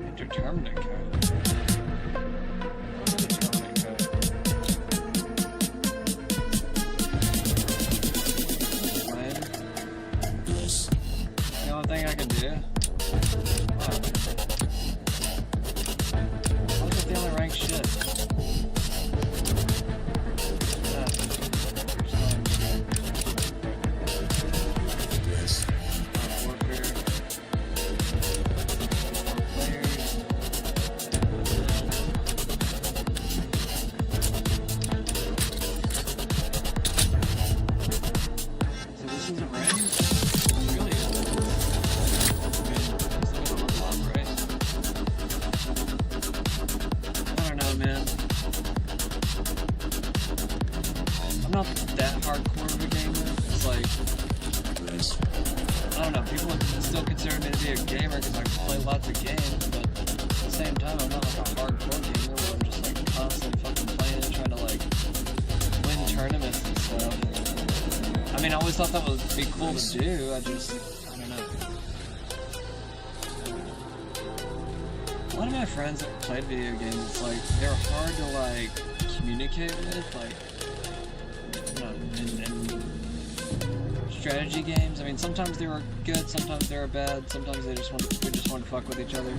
Indeterminate code. Indeterminate code. Flame. The only thing I can do. not that hardcore of a gamer. It's like, I don't know, people still consider me to be a gamer because I play lots of games, but at the same time, I'm not like a hardcore gamer where I'm just like constantly fucking playing and trying to like win tournaments and stuff. I mean, I always thought that would be cool to do, I don't know. A lot of my friends that played video games, it's like, they're hard to like communicate with, like, you know, in strategy games. I mean, sometimes they were good, sometimes they were bad, sometimes we just want to fuck with each other.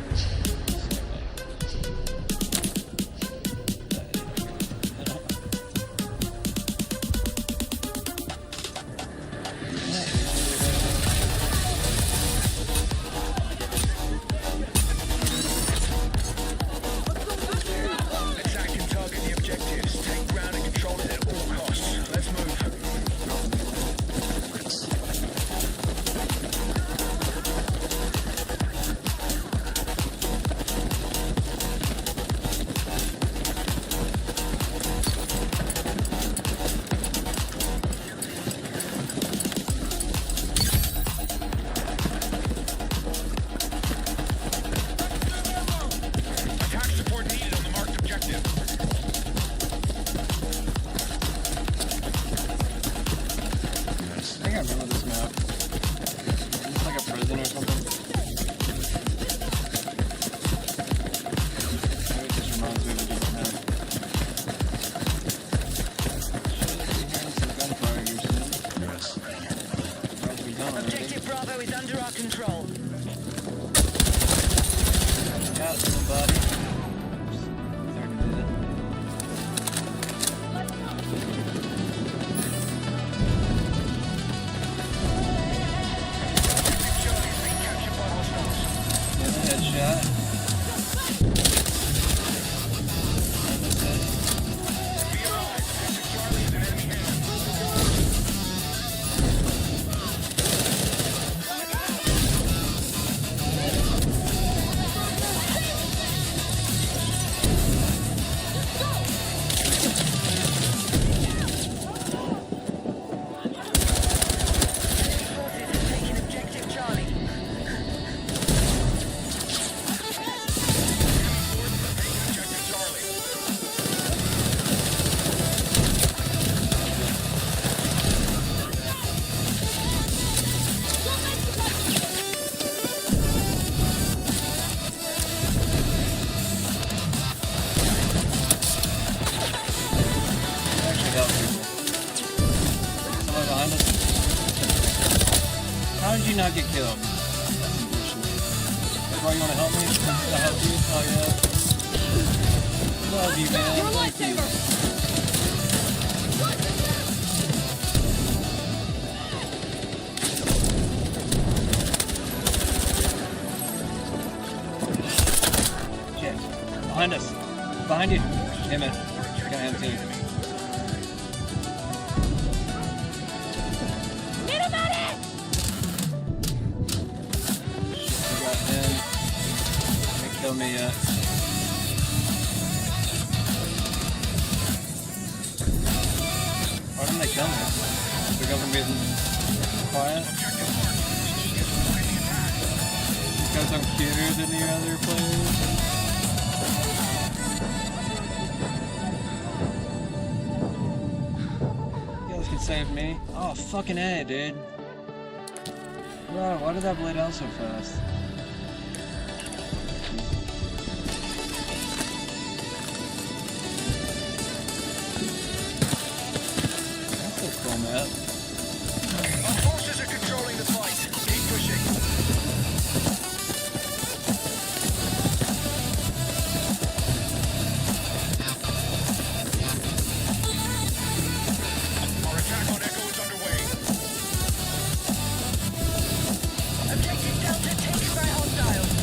How did you not get killed? That's unfortunate. Hey, bro, you want to help me? Can I help you? Oh, yeah. Love you, man. Your lifesaver! Shit. Behind us. Behind you. Damn it. Got him too. Kill me yet. Why didn't they kill me? Because I'm being quiet? Because I'm cuter than the other players? You guys can save me. Oh, fucking A, dude. Bro, why did that blade out so fast? Our forces are controlling the fight. Keep pushing. Our attack on Echo is underway. Objective Delta taken by hostiles.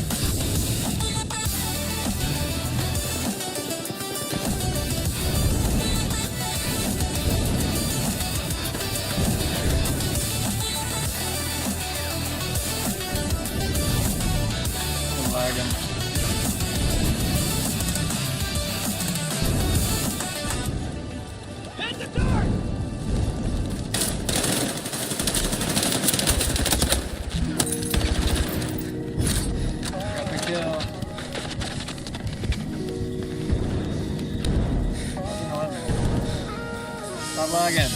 Stop lagging.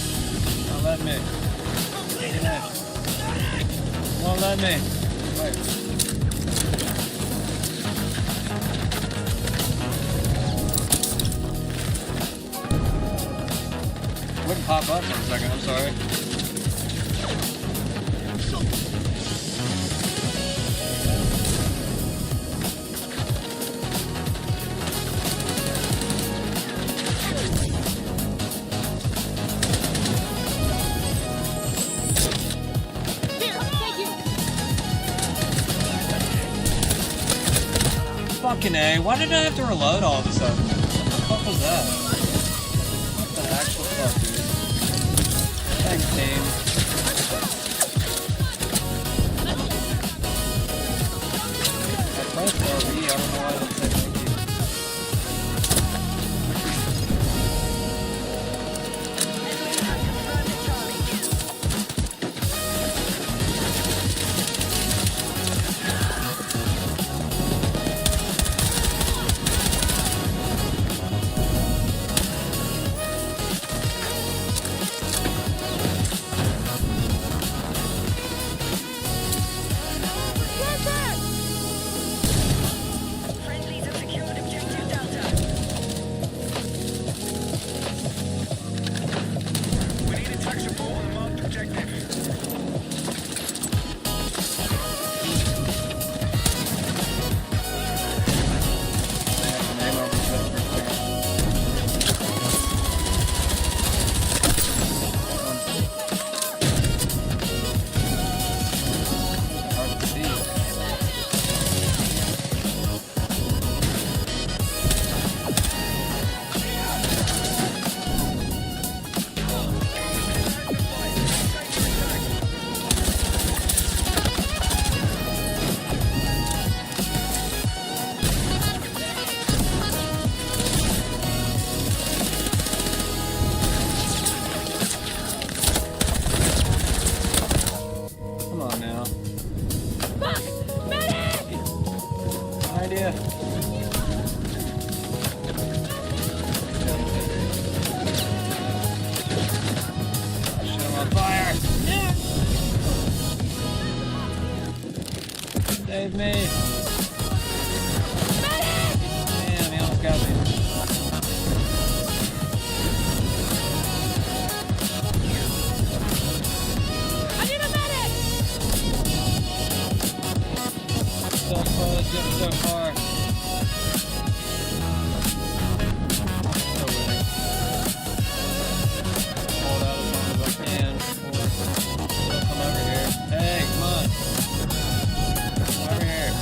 Don't let me. Won't let me. Wait. Wouldn't pop up for a second, I'm sorry. Fucking A, why did I have to reload all of a sudden? What the fuck was that? What the actual fuck, dude? Thanks, team. I pressed RB, I don't know why I didn't say thank you. Save me! Damn, he almost got me. I need a medic! So close, getting so far. Hold out as long as I can before they'll come over here. Hey, come on! Over here.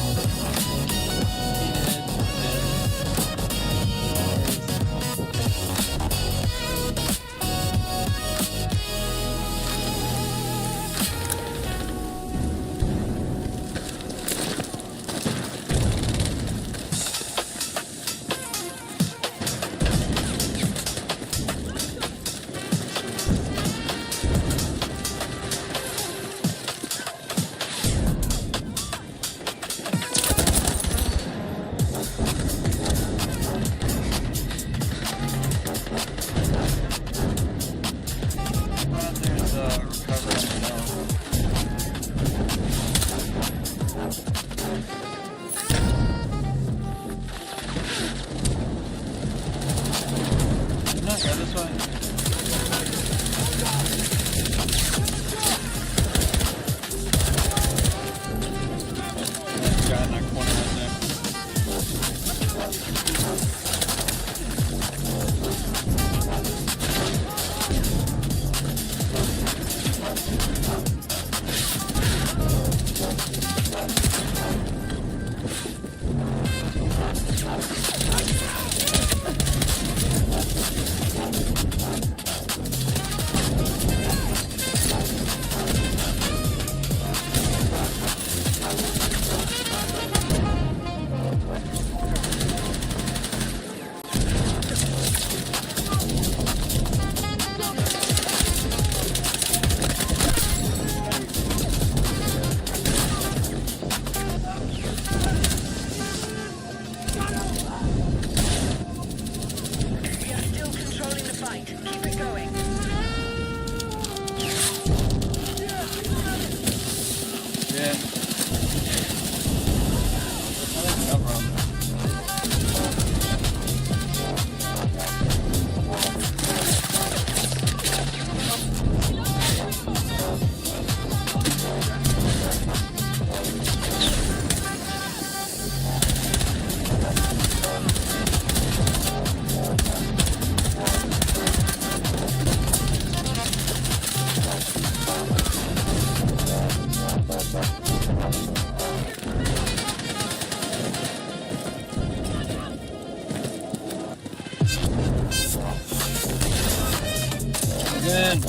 in.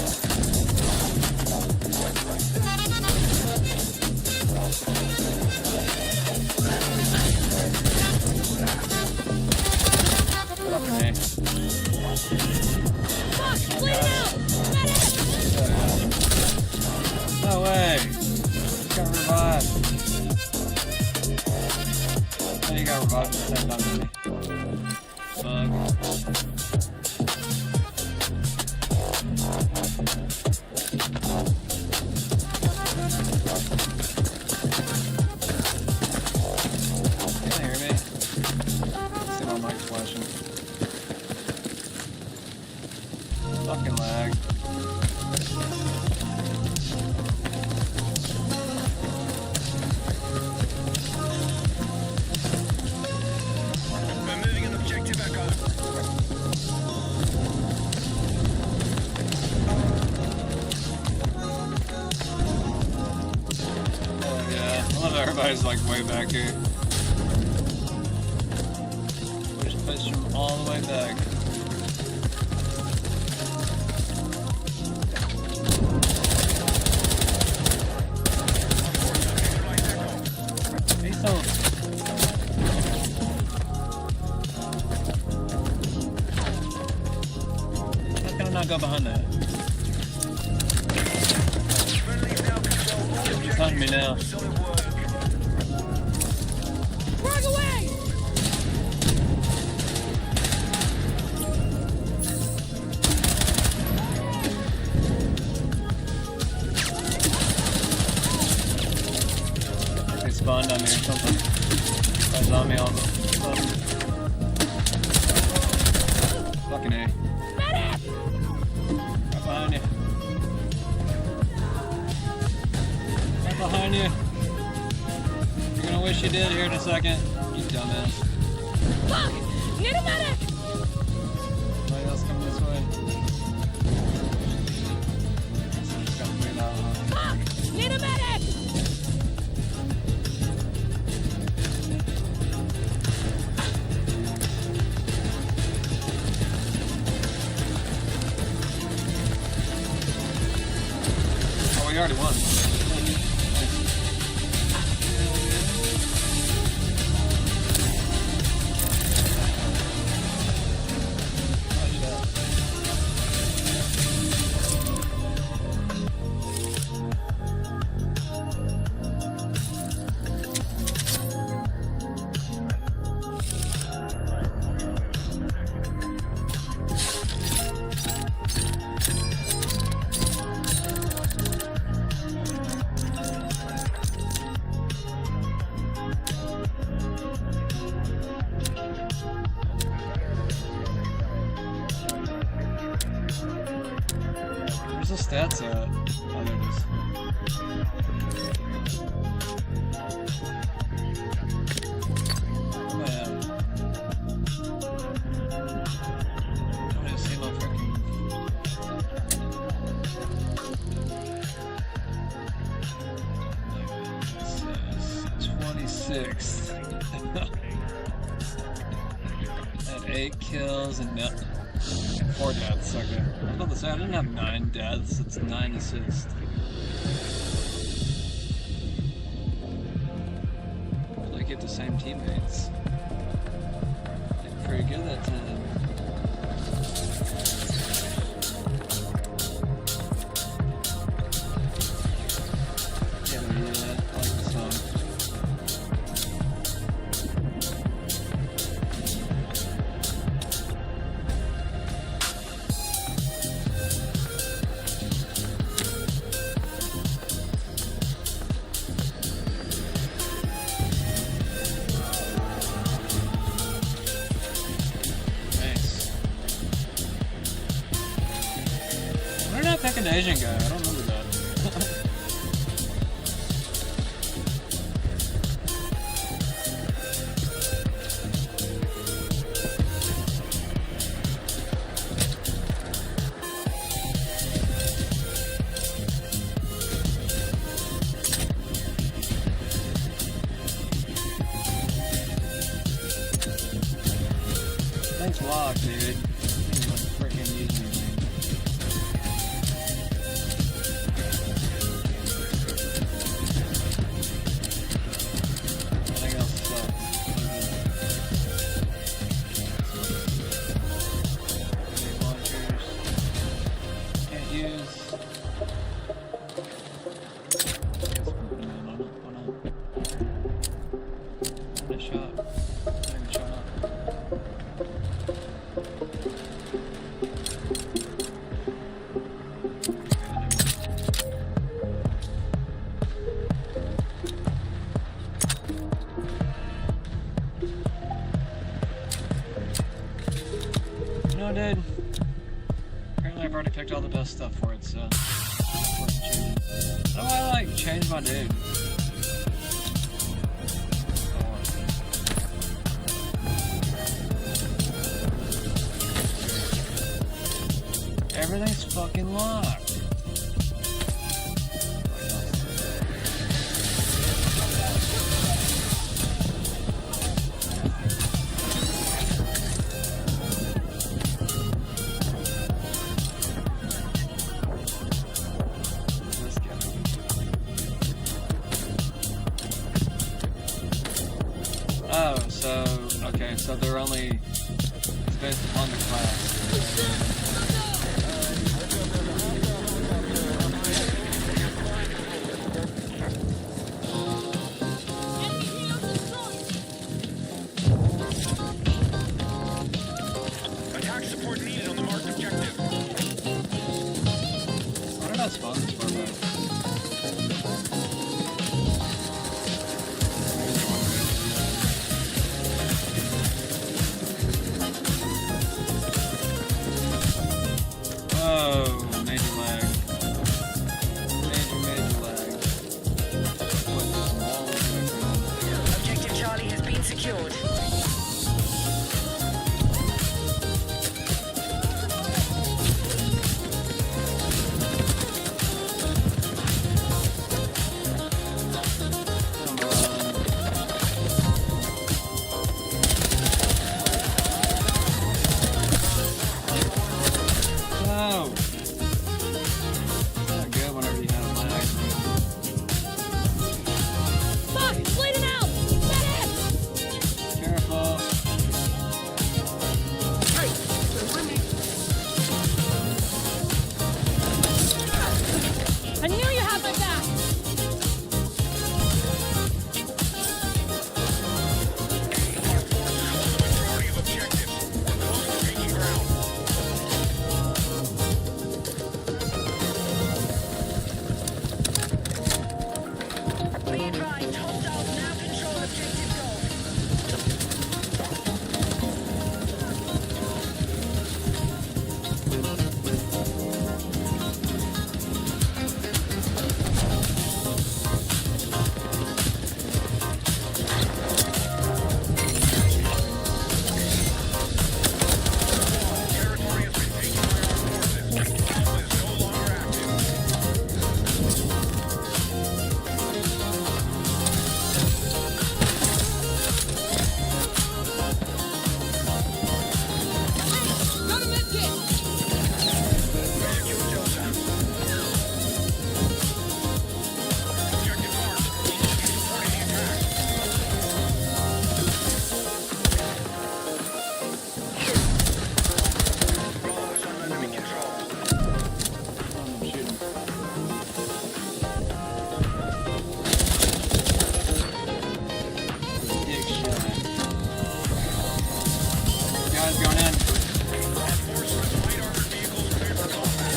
Okay. No way. Got revived. Oh, you got revived at the same time as me. Bug. Can you hear me? See my mic's flashing. Fucking lag. We're moving an objective echo. Oh yeah, I love how everybody's like way back here. We just pushed them all the way back. He's so... How can I not go behind that? He's hunting me now. Frag away! They spawned on me or something. Guys on me all the sudden. Fucking A. Right behind you. Right behind you. You're gonna wish you did here in a second. You dumbass. Fuck! Need a medic! Somebody else coming this way. Fuck! Need a medic! Oh, we already won. Where's the stats at? Oh, there it is. Where am I at? I don't even see my freaking... 26. Had 8 kills and no... 4 deaths, okay. I was about to say, I didn't have 9 deaths, it's 9 assists. I like get the same teammates. Did pretty good that time. Yeah, I like the song. Why did I pick an Asian guy? I don't remember that. Thanks, Lock, dude. He's like freaking using me. I've already picked all the best stuff for it, so. Oh, I like change my dude. Everything's fucking locked. Oh, so, okay, so they're only, it's based upon the class. Attack support needed on the marked objective. What are not spawns for, bro? Oh, major lag. Major lag. Objective Charlie has been secured. No! It's not good whenever you have lag. Fuck! It's bleeding out! Medic! Careful. Hey! With me. I knew you had my back! Majority of objectives. Close taking ground. Be advised, hostiles now control objective Golf. Territory has been taken by our forces. Alpha is no longer active. Got a medkit! Secure Delta. Objective marked. Keep supporting the attack. Bravo is under enemy control. Dick shot. Guys going in. Our forces, light armored vehicles cleared for combat.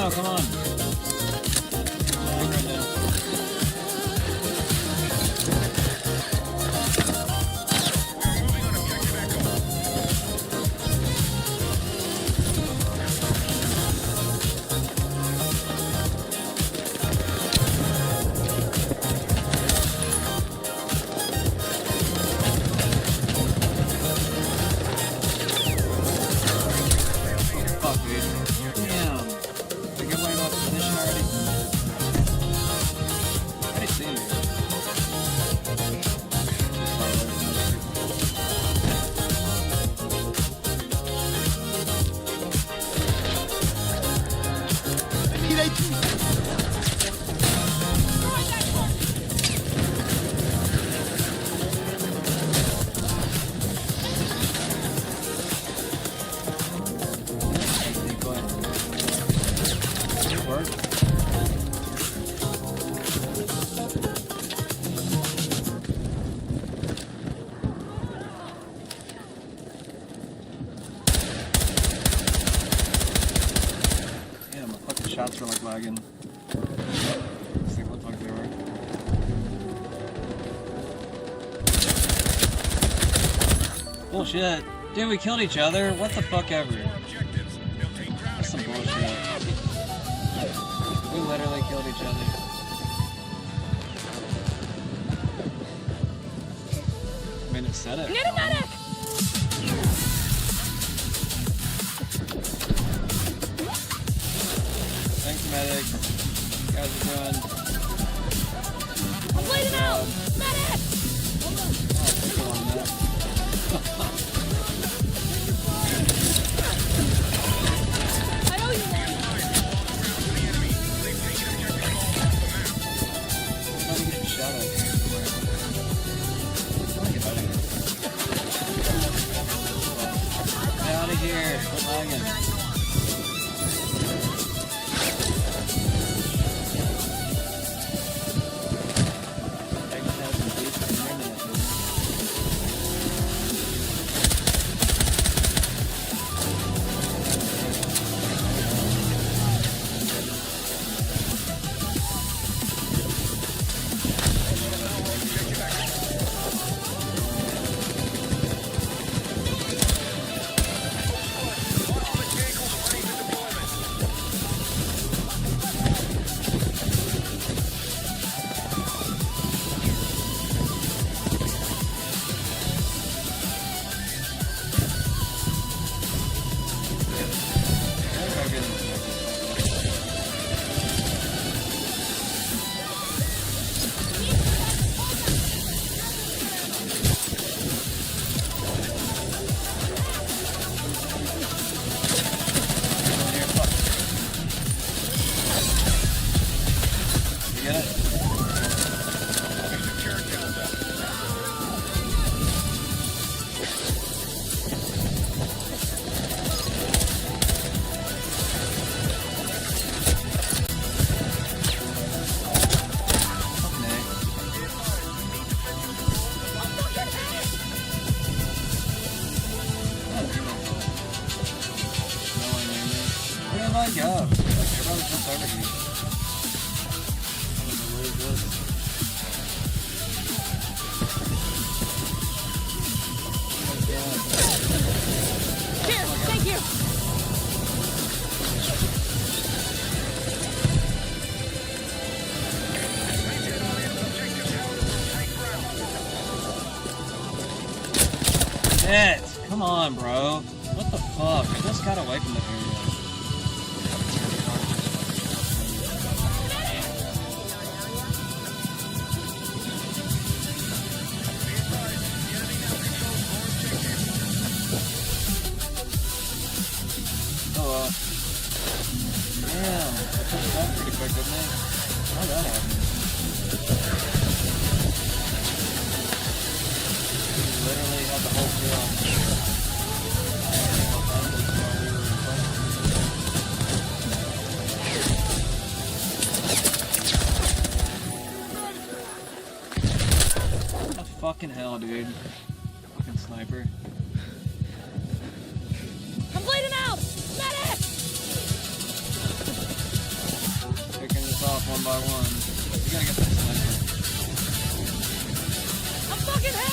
Oh, come on. Lag right now. We are moving on objective Echo. Fuck, dude. Damn. Did I get away with the position already? I didn't see him. Go ahead. shots were like lagging. They looked like they were. Bullshit. Dude, we killed each other. What the fuck ever. That's some bullshit. We literally killed each other. I mean, it said it. Need a medic! Thanks, medic. You guys are doing. I'm bleeding out! Medic! I owe you one. I'm getting shot at. Get out of here. Quit lagging. Shit! Come on, bro. What the fuck? I just got away from the area. Oh, damn. That pushed that pretty quick, didn't it? How did that happen? Literally had the whole field. What the fucking hell, dude? Fucking sniper. I'm bleeding out! Medic! Picking this off one by one. You gotta get that sniper. I'm fucking hit!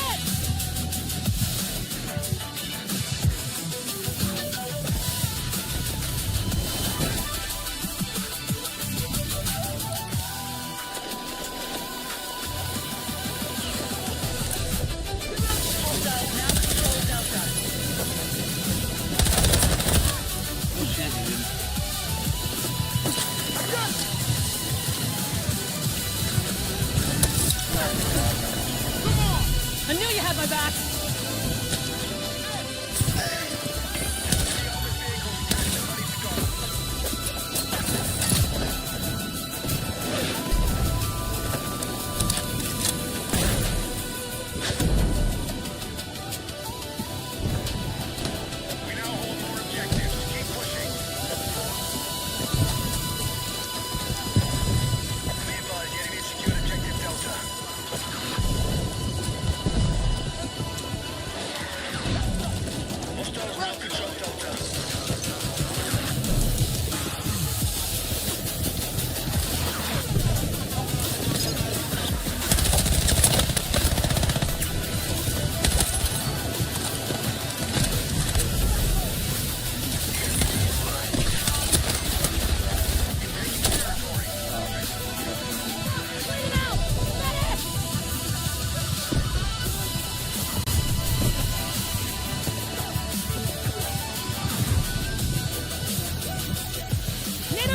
I knew you had my back!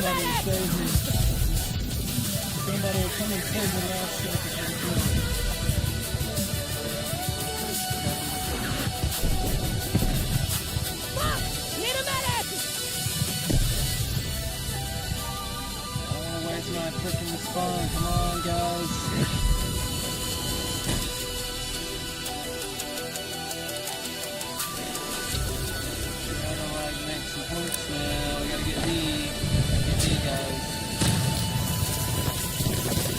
Somebody save me. Somebody come and save the last second. Need a medic! Oh, where's my freaking spawn? Come on, guys. Gotta like make some points now. We gotta get D. Get D, guys.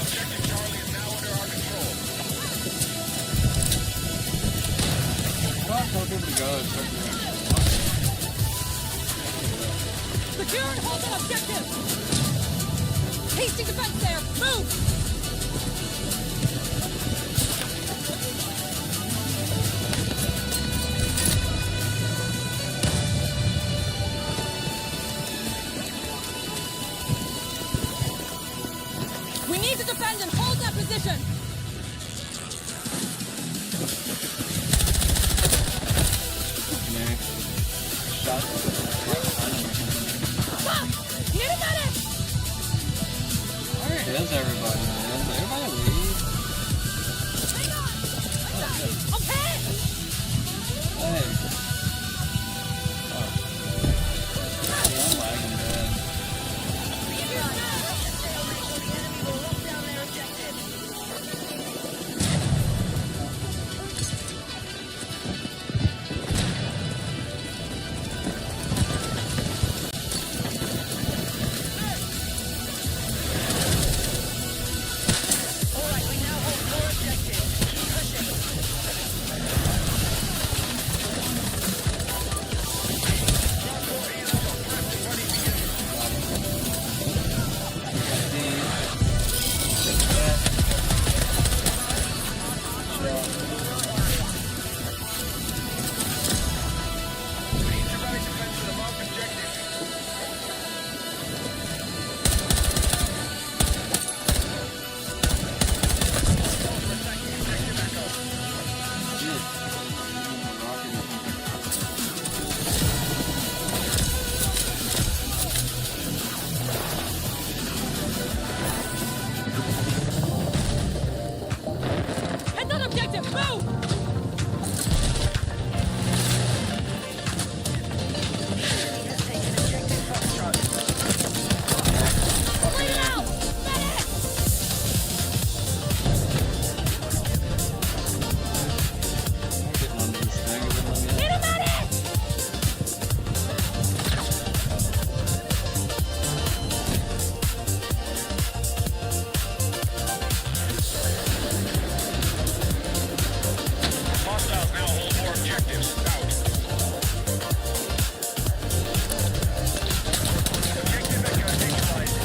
Objective Charlie is now under our control. How do I tell people to go in certain directions? Secure and hold that objective! Hasty defense there! Move! We need to defend and hold that position! Shot. Need a medic! Where is everybody, man? Did everybody leave? I'm hit! Hey. Oh. Yeah, I'm lagging bad. Hit that objective! Move! Bleed it out! Medic! Need a medic! Hostiles now hold more objectives. Out. Objective Echo neutralized.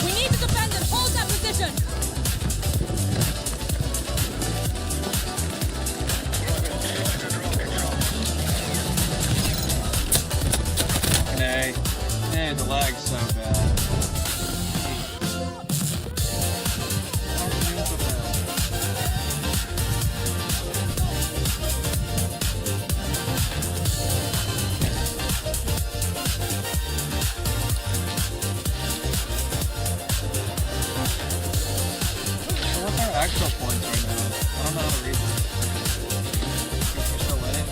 We need to defend and hold that position! Nay. Nay, the lag's so bad. What's our actual points right now? I don't know how to read this. We're still winning.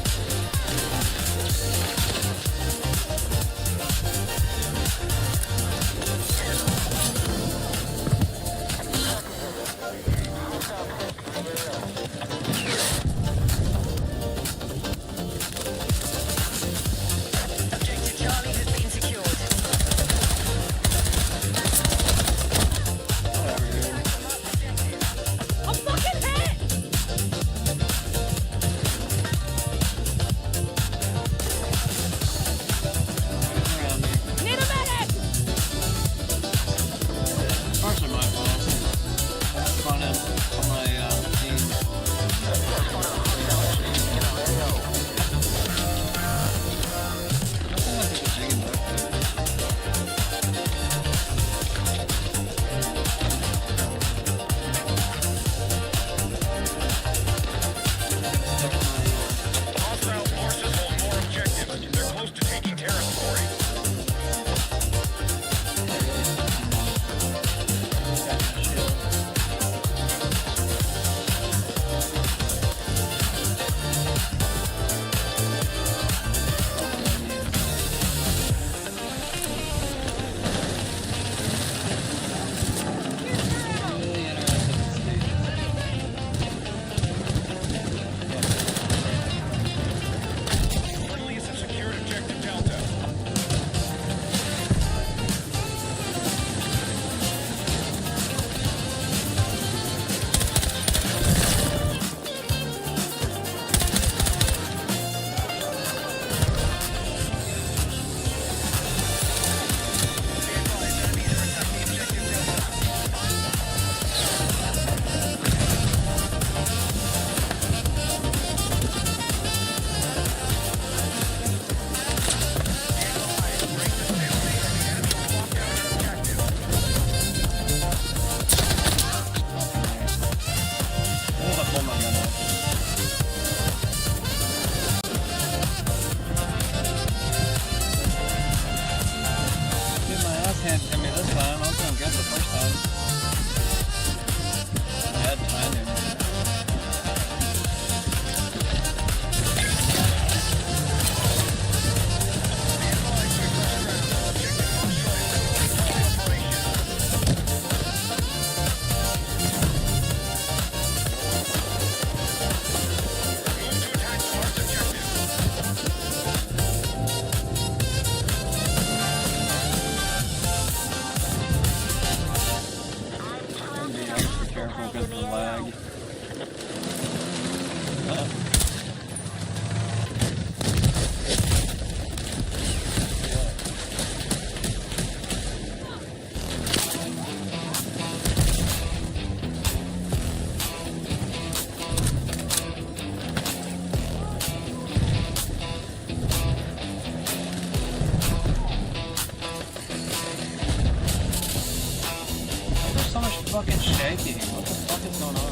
Thank you. What the fuck is going on?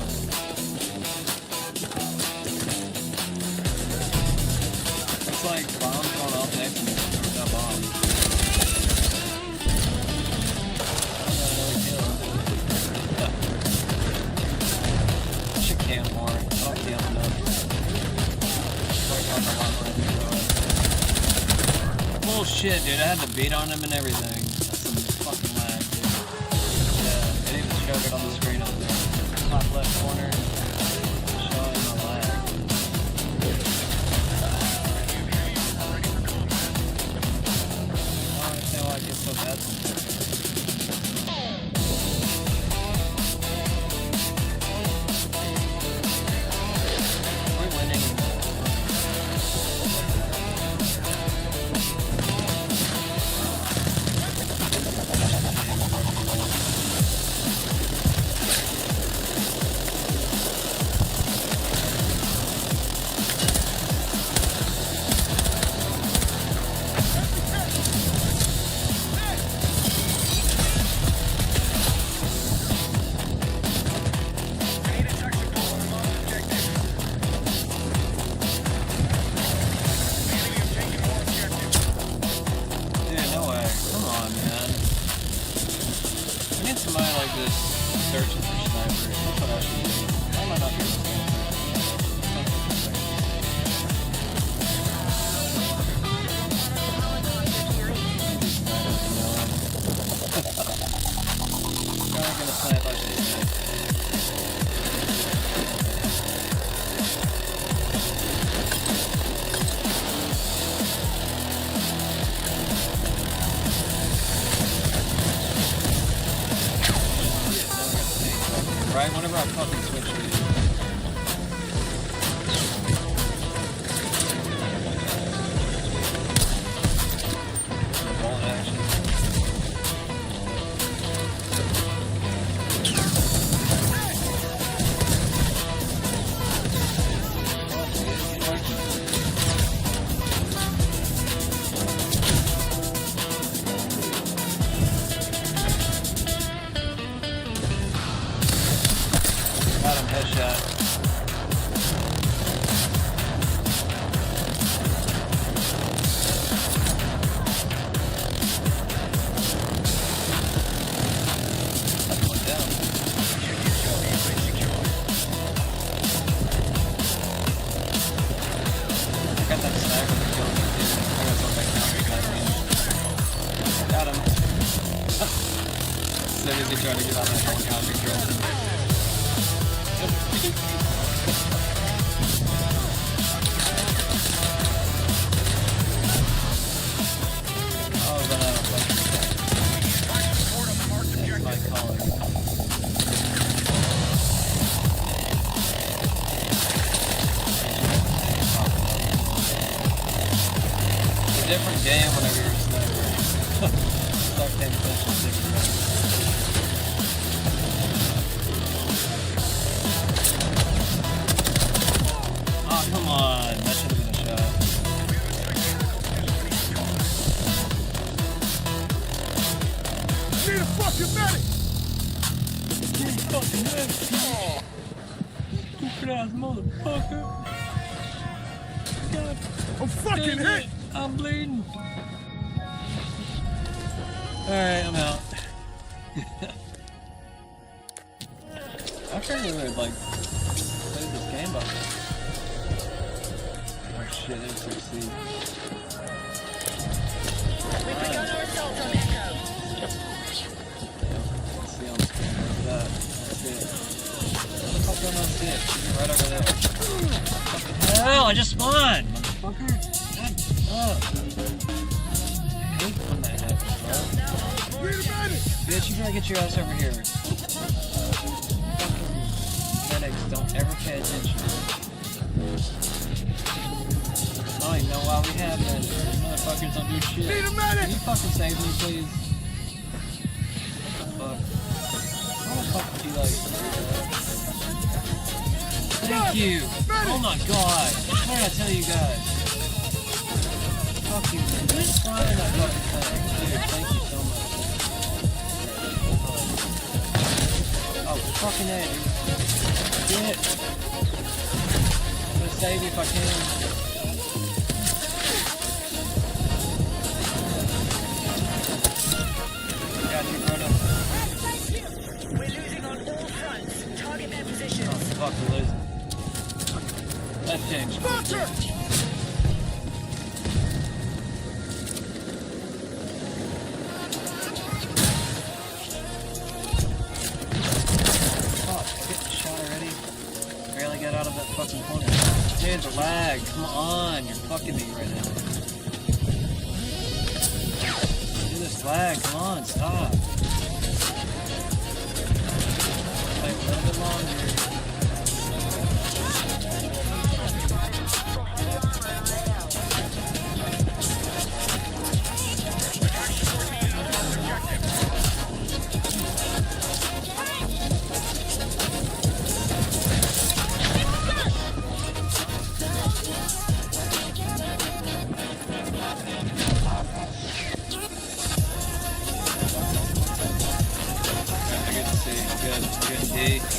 It's like bombs going off next to me. There's no bomb. I should camp more. I don't camp enough. Bullshit, dude. I had to beat on him and everything. That's some fucking lag, dude. Yeah, it even showed it on the screen up there. Top left corner. Showing the lag. I don't understand why it gets so bad sometimes. We're winning. Dude, no way. Come on, man. I need somebody like this searching for snipers. That's what I should do. Why am I not doing How am I gonna snipe like this? Right, whenever I fucking switch these. Bolt action. Got him, headshot. One down. I got that sniper that killed me, too. I got something counter. Got him. As soon as he tried to get on that whole counter drill. Different game whenever you're a sniper. Start paying attention to different Oh, come on. That should have been a shot. Need a fucking medic! Need a fucking medic. Stupid ass motherfucker. God. I'm fucking hit! I'm bleeding. Alright, I'm out. I figured we would, like, play this game by now. Oh shit, there's 16. We've begun our assault on Echo. Let's see on the screen. Look at that. That's it. What the fuck do I not see it? Right over there. Hell, I just spawned, motherfucker. God. I hate when that happens, bro. Bitch, you gotta get your ass over here. Medics don't ever pay attention. I don't even know why we have that. These motherfuckers don't do shit. Need a medic! Can you fucking save me, please? What the fuck? How the fuck would you like? Thank you! Oh my god! What did I tell you guys? Fuck you, man. Just flying that fucking thing. Dude, thank you so much. Oh, fucking A, dude. Do it. I'm gonna save you if I can. Got you, Bruno. We're losing on all fronts. Target their positions. Oh, fuck, we're losing. Left change. Sponsor! Get out of that fucking corner. Dude, the lag. Come on. You're fucking me right now. Do this lag. Come on. Stop. Play a little bit longer.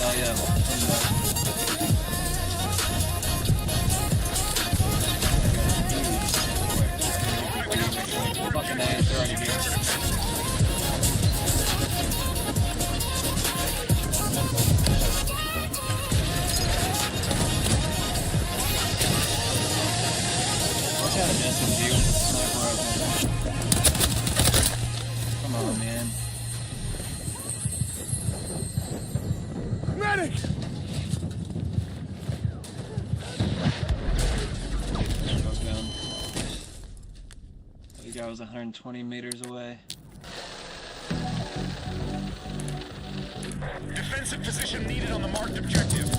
Oh yeah. Fucking A, they're already here. Watch out an SMG with the sniper rifle. Come on, man. Medics! The guy was 120 meters away. Defensive position needed on the marked objective.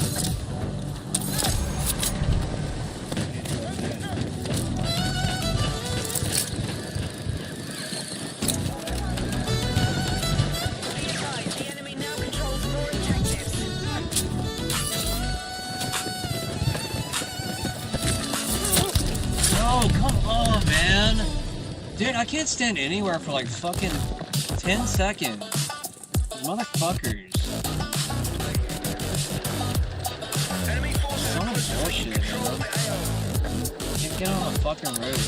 Oh, come on, man. Dude, I can't stand anywhere for like fucking 10 seconds. Motherfuckers. So much bullshit, man. Can't get on a fucking road.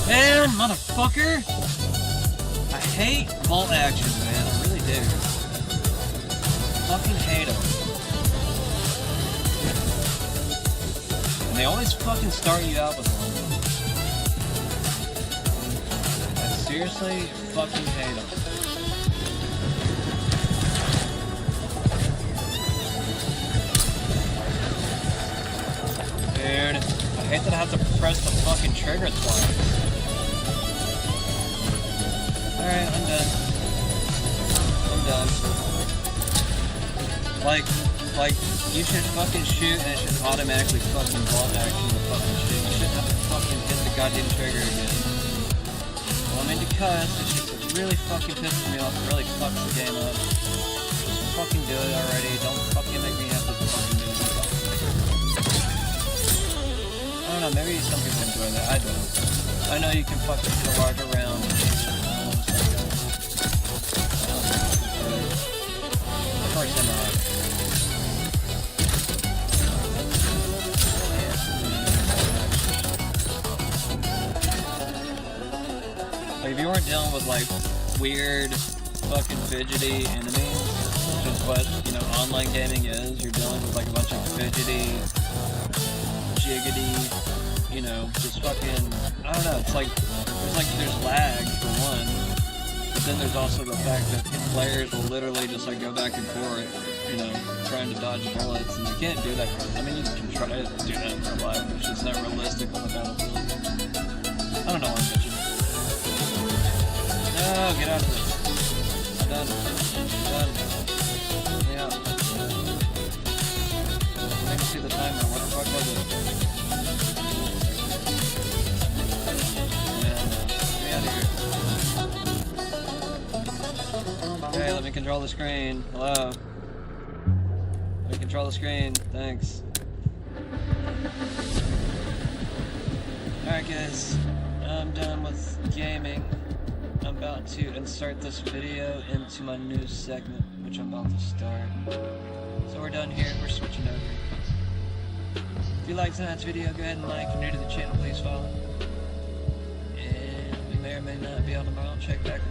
Man, motherfucker! I hate vault actions, man. I really do. Fucking hate them. And they always fucking start you out with one. I seriously fucking hate them. Dude, I hate that I have to press the fucking trigger twice. Alright, I'm done. I'm done. Like, you should fucking shoot and it should automatically fucking vault action the fucking shit. You shouldn't have to fucking hit the goddamn trigger again. Well, I mean to cuss, it just really fucking pisses me off. It really fucks the game up. Just fucking do it already. Don't fucking make me have to fucking do it. I don't know, maybe some people enjoy that. I don't. I know you can fucking get a larger round. Like, if you weren't dealing with like weird fucking fidgety enemies, which is what, you know, online gaming is, you're dealing with like a bunch of fidgety, jiggity, you know, just fucking, I don't know, it's like there's lag for one. But then there's also the fact that players will literally just like go back and forth, you know, trying to dodge bullets, and you can't do that. I mean, you can try to do that in real life, but it's just not realistic on the battlefield. I don't know why I'm bitching. No, get out of this. I'm done. I'm done. Yeah. I can see the timer. What the fuck was it? Yeah, get me out of here. Okay, let me me control the screen. Hello. Let me control the screen. Thanks. Alright guys, I'm done with gaming. I'm about to insert this video into my news segment, which I'm about to start. So we're done here, we're switching over. If you liked tonight's video, go ahead and like. If you're new to the channel, please follow. And we may or may not be on tomorrow. Check back